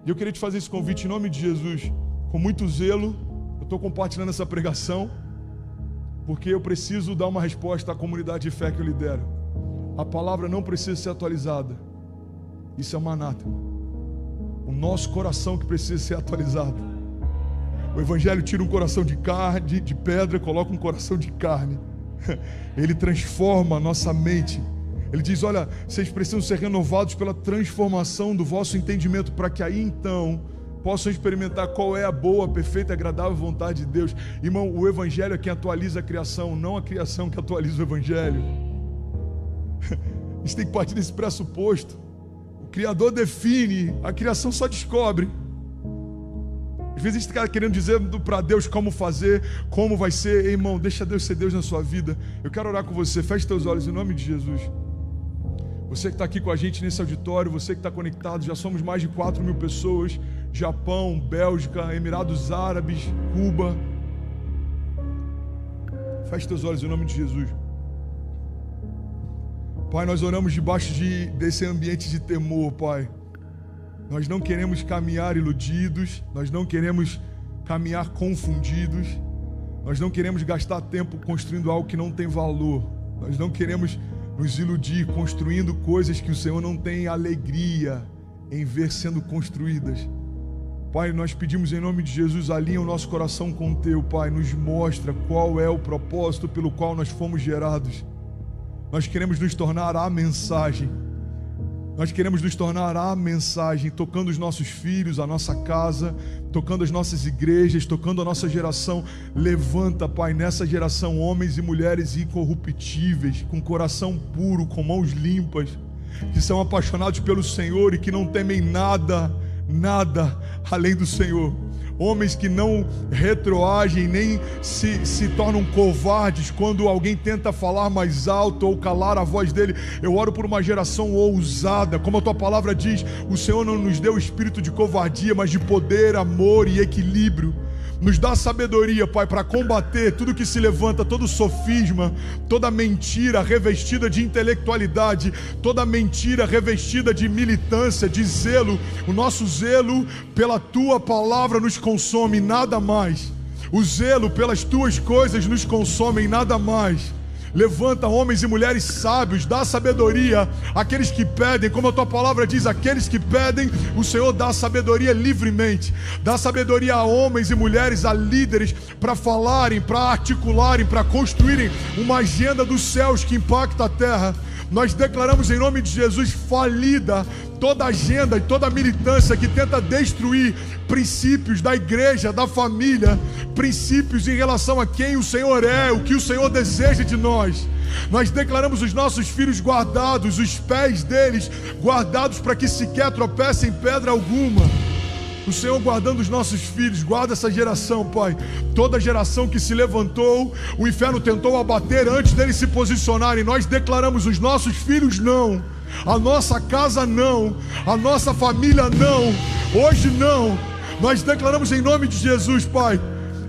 E eu queria te fazer esse convite em nome de Jesus. Com muito zelo, eu estou compartilhando essa pregação, porque eu preciso dar uma resposta à comunidade de fé que eu lidero. A palavra não precisa ser atualizada. Isso é uma anátema. O nosso coração que precisa ser atualizado. O Evangelho tira um coração de carne, de pedra, coloca um coração de carne. Ele transforma a nossa mente. Ele diz, olha, vocês precisam ser renovados pela transformação do vosso entendimento, para que aí então possam experimentar qual é a boa, perfeita e agradável vontade de Deus. Irmão, o Evangelho é quem atualiza a criação, não a criação que atualiza o Evangelho. A gente tem que partir desse pressuposto. O Criador define, a criação só descobre. Às vezes a gente está querendo dizer para Deus como fazer, como vai ser. Ei, irmão, deixa Deus ser Deus na sua vida. Eu quero orar com você. Feche teus olhos em nome de Jesus. Você que está aqui com a gente nesse auditório, você que está conectado, já somos mais de 4.000 pessoas. Japão, Bélgica, Emirados Árabes, Cuba. Feche teus olhos em nome de Jesus. Pai, nós oramos debaixo desse ambiente de temor, Pai. Nós não queremos caminhar iludidos, nós não queremos caminhar confundidos, nós não queremos gastar tempo construindo algo que não tem valor, nós não queremos nos iludir construindo coisas que o Senhor não tem alegria em ver sendo construídas. Pai, nós pedimos em nome de Jesus, alinha o nosso coração com o Teu, Pai, nos mostra qual é o propósito pelo qual nós fomos gerados. Nós queremos nos tornar a mensagem. Nós queremos nos tornar a mensagem, tocando os nossos filhos, a nossa casa, tocando as nossas igrejas, tocando a nossa geração. Levanta, Pai, nessa geração homens e mulheres incorruptíveis, com coração puro, com mãos limpas, que são apaixonados pelo Senhor e que não temem nada além do Senhor. Homens que não retroagem nem se tornam covardes quando alguém tenta falar mais alto ou calar a voz dele. Eu oro por uma geração ousada, como a Tua palavra diz, o Senhor não nos deu espírito de covardia, mas de poder, amor e equilíbrio. Nos dá sabedoria, Pai, para combater tudo que se levanta, todo sofisma, toda mentira revestida de intelectualidade, toda mentira revestida de militância, de zelo. O nosso zelo pela Tua palavra nos consome, nada mais. O zelo pelas Tuas coisas nos consome, nada mais. Levanta homens e mulheres sábios, dá sabedoria àqueles que pedem, como a Tua palavra diz, aqueles que pedem, o Senhor dá sabedoria livremente. Dá sabedoria a homens e mulheres, a líderes, para falarem, para articularem, para construírem uma agenda dos céus que impacta a terra. Nós declaramos em nome de Jesus falida toda agenda e toda militância que tenta destruir princípios da igreja, da família, princípios em relação a quem o Senhor é, o que o Senhor deseja de nós. Nós declaramos os nossos filhos guardados, os pés deles guardados para que sequer tropecem em pedra alguma. O Senhor guardando os nossos filhos, guarda essa geração, Pai. Toda geração que se levantou, o inferno tentou abater antes deles se posicionarem. Nós declaramos os nossos filhos não, a nossa casa não, a nossa família não, hoje não. Nós declaramos em nome de Jesus, Pai,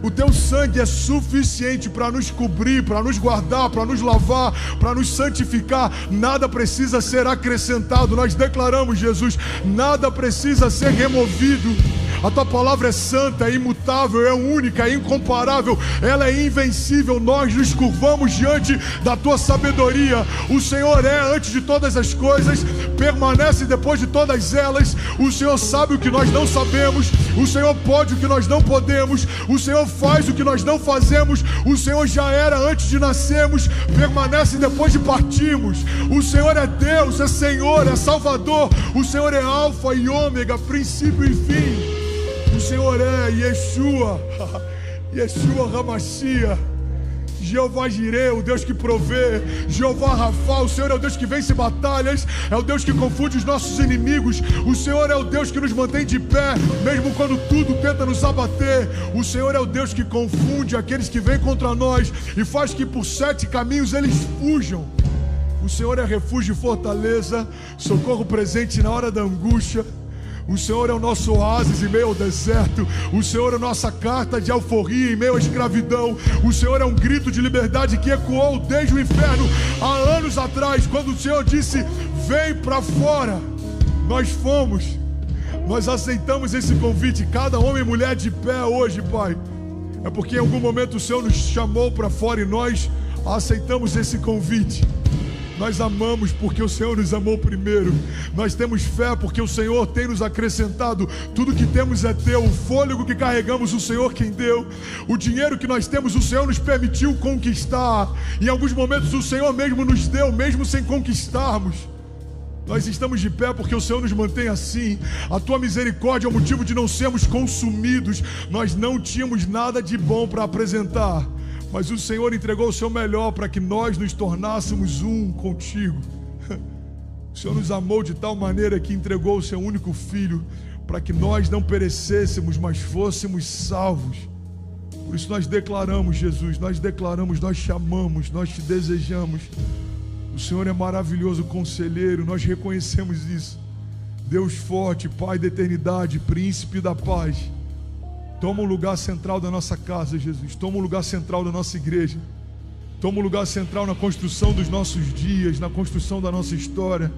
o Teu sangue é suficiente para nos cobrir, para nos guardar, para nos lavar, para nos santificar. Nada precisa ser acrescentado. Nós declaramos, Jesus, nada precisa ser removido. A Tua palavra é santa, é imutável, é única, é incomparável, ela é invencível. Nós nos curvamos diante da Tua sabedoria. O Senhor é antes de todas as coisas, permanece depois de todas elas. O Senhor sabe o que nós não sabemos, o Senhor pode o que nós não podemos, o Senhor faz o que nós não fazemos. O Senhor já era antes de nascermos, permanece depois de partirmos. O Senhor é Deus, é Senhor, é Salvador. O Senhor é Alfa e Ômega, princípio e fim. O Senhor é Yeshua, Yeshua Hamashia, Jeová Jireh, o Deus que provê, Jeová Rafa, o Senhor é o Deus que vence batalhas, é o Deus que confunde os nossos inimigos. O Senhor é o Deus que nos mantém de pé, mesmo quando tudo tenta nos abater. O Senhor é o Deus que confunde aqueles que vêm contra nós e faz que por 7 caminhos eles fujam. O Senhor é refúgio e fortaleza, socorro presente na hora da angústia. O Senhor é o nosso oásis em meio ao deserto. O Senhor é a nossa carta de alforria em meio à escravidão. O Senhor é um grito de liberdade que ecoou desde o inferno há anos atrás, quando o Senhor disse: vem para fora. Nós fomos, nós aceitamos esse convite. Cada homem e mulher de pé hoje, Pai, é porque em algum momento o Senhor nos chamou para fora e nós aceitamos esse convite. Nós amamos porque o Senhor nos amou primeiro. Nós temos fé porque o Senhor tem nos acrescentado. Tudo que temos é Teu. O fôlego que carregamos, o Senhor quem deu. O dinheiro que nós temos, o Senhor nos permitiu conquistar. Em alguns momentos o Senhor mesmo nos deu, mesmo sem conquistarmos. Nós estamos de pé porque o Senhor nos mantém assim. A Tua misericórdia é o motivo de não sermos consumidos. Nós não tínhamos nada de bom para apresentar, mas o Senhor entregou o Seu melhor para que nós nos tornássemos um contigo. O Senhor nos amou de tal maneira que entregou o Seu único Filho para que nós não perecêssemos, mas fôssemos salvos. Por isso nós declaramos, Jesus, nós declaramos, nós chamamos, nós Te desejamos. O Senhor é maravilhoso conselheiro, nós reconhecemos isso. Deus forte, Pai da eternidade, Príncipe da paz. Toma um lugar central da nossa casa, Jesus. Toma um lugar central da nossa igreja. Toma um lugar central na construção dos nossos dias, na construção da nossa história.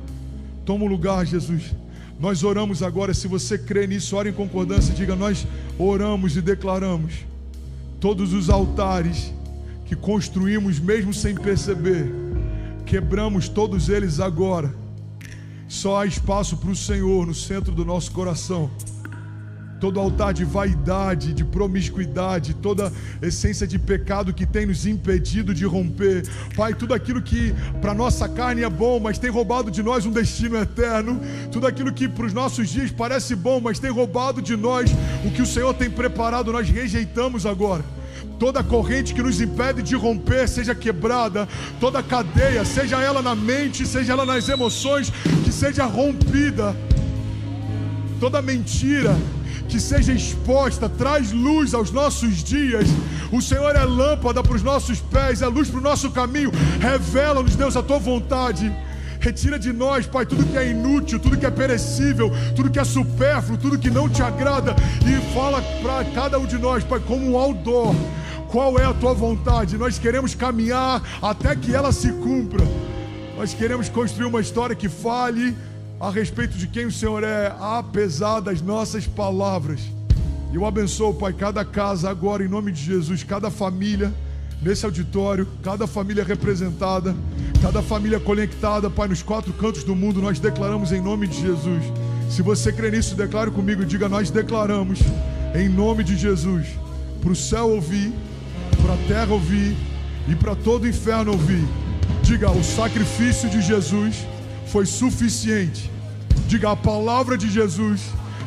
Toma um lugar, Jesus. Nós oramos agora. Se você crê nisso, ore em concordância. Diga: nós oramos e declaramos todos os altares que construímos mesmo sem perceber. Quebramos todos eles agora. Só há espaço para o Senhor no centro do nosso coração. Todo altar de vaidade, de promiscuidade, toda essência de pecado que tem nos impedido de romper. Pai, tudo aquilo que para nossa carne é bom, mas tem roubado de nós um destino eterno. Tudo aquilo que para os nossos dias parece bom, mas tem roubado de nós o que o Senhor tem preparado, nós rejeitamos agora. Toda corrente que nos impede de romper seja quebrada. Toda cadeia, seja ela na mente, seja ela nas emoções, que seja rompida. Toda mentira que seja exposta, traz luz aos nossos dias. O Senhor é lâmpada para os nossos pés, é luz para o nosso caminho. Revela-nos, Deus, a tua vontade. Retira de nós, Pai, tudo que é inútil, tudo que é perecível, tudo que é supérfluo, tudo que não te agrada. E fala para cada um de nós, Pai, como um outdoor. Qual é a tua vontade? Nós queremos caminhar até que ela se cumpra. Nós queremos construir uma história que fale a respeito de quem o Senhor é, apesar das nossas palavras. Eu abençoo, Pai, cada casa agora, em nome de Jesus, cada família nesse auditório, cada família representada, cada família conectada, Pai, nos 4 cantos do mundo, nós declaramos em nome de Jesus. Se você crê nisso, declare comigo, diga: nós declaramos em nome de Jesus, para o céu ouvir, para a terra ouvir e para todo o inferno ouvir. Diga: o sacrifício de Jesus foi suficiente. Diga: a palavra de Jesus,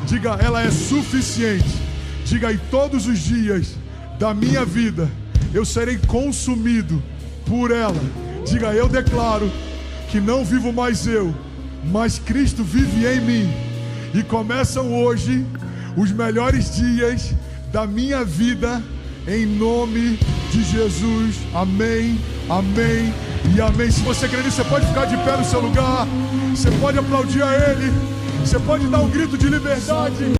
diga, ela é suficiente. Diga: e todos os dias da minha vida eu serei consumido por ela. Diga: eu declaro que não vivo mais eu, mas Cristo vive em mim. E começam hoje os melhores dias da minha vida, em nome de Jesus. Amém, amém e amém. Se você crê nisso, você pode ficar de pé no seu lugar, você pode aplaudir a Ele, você pode dar um grito de liberdade.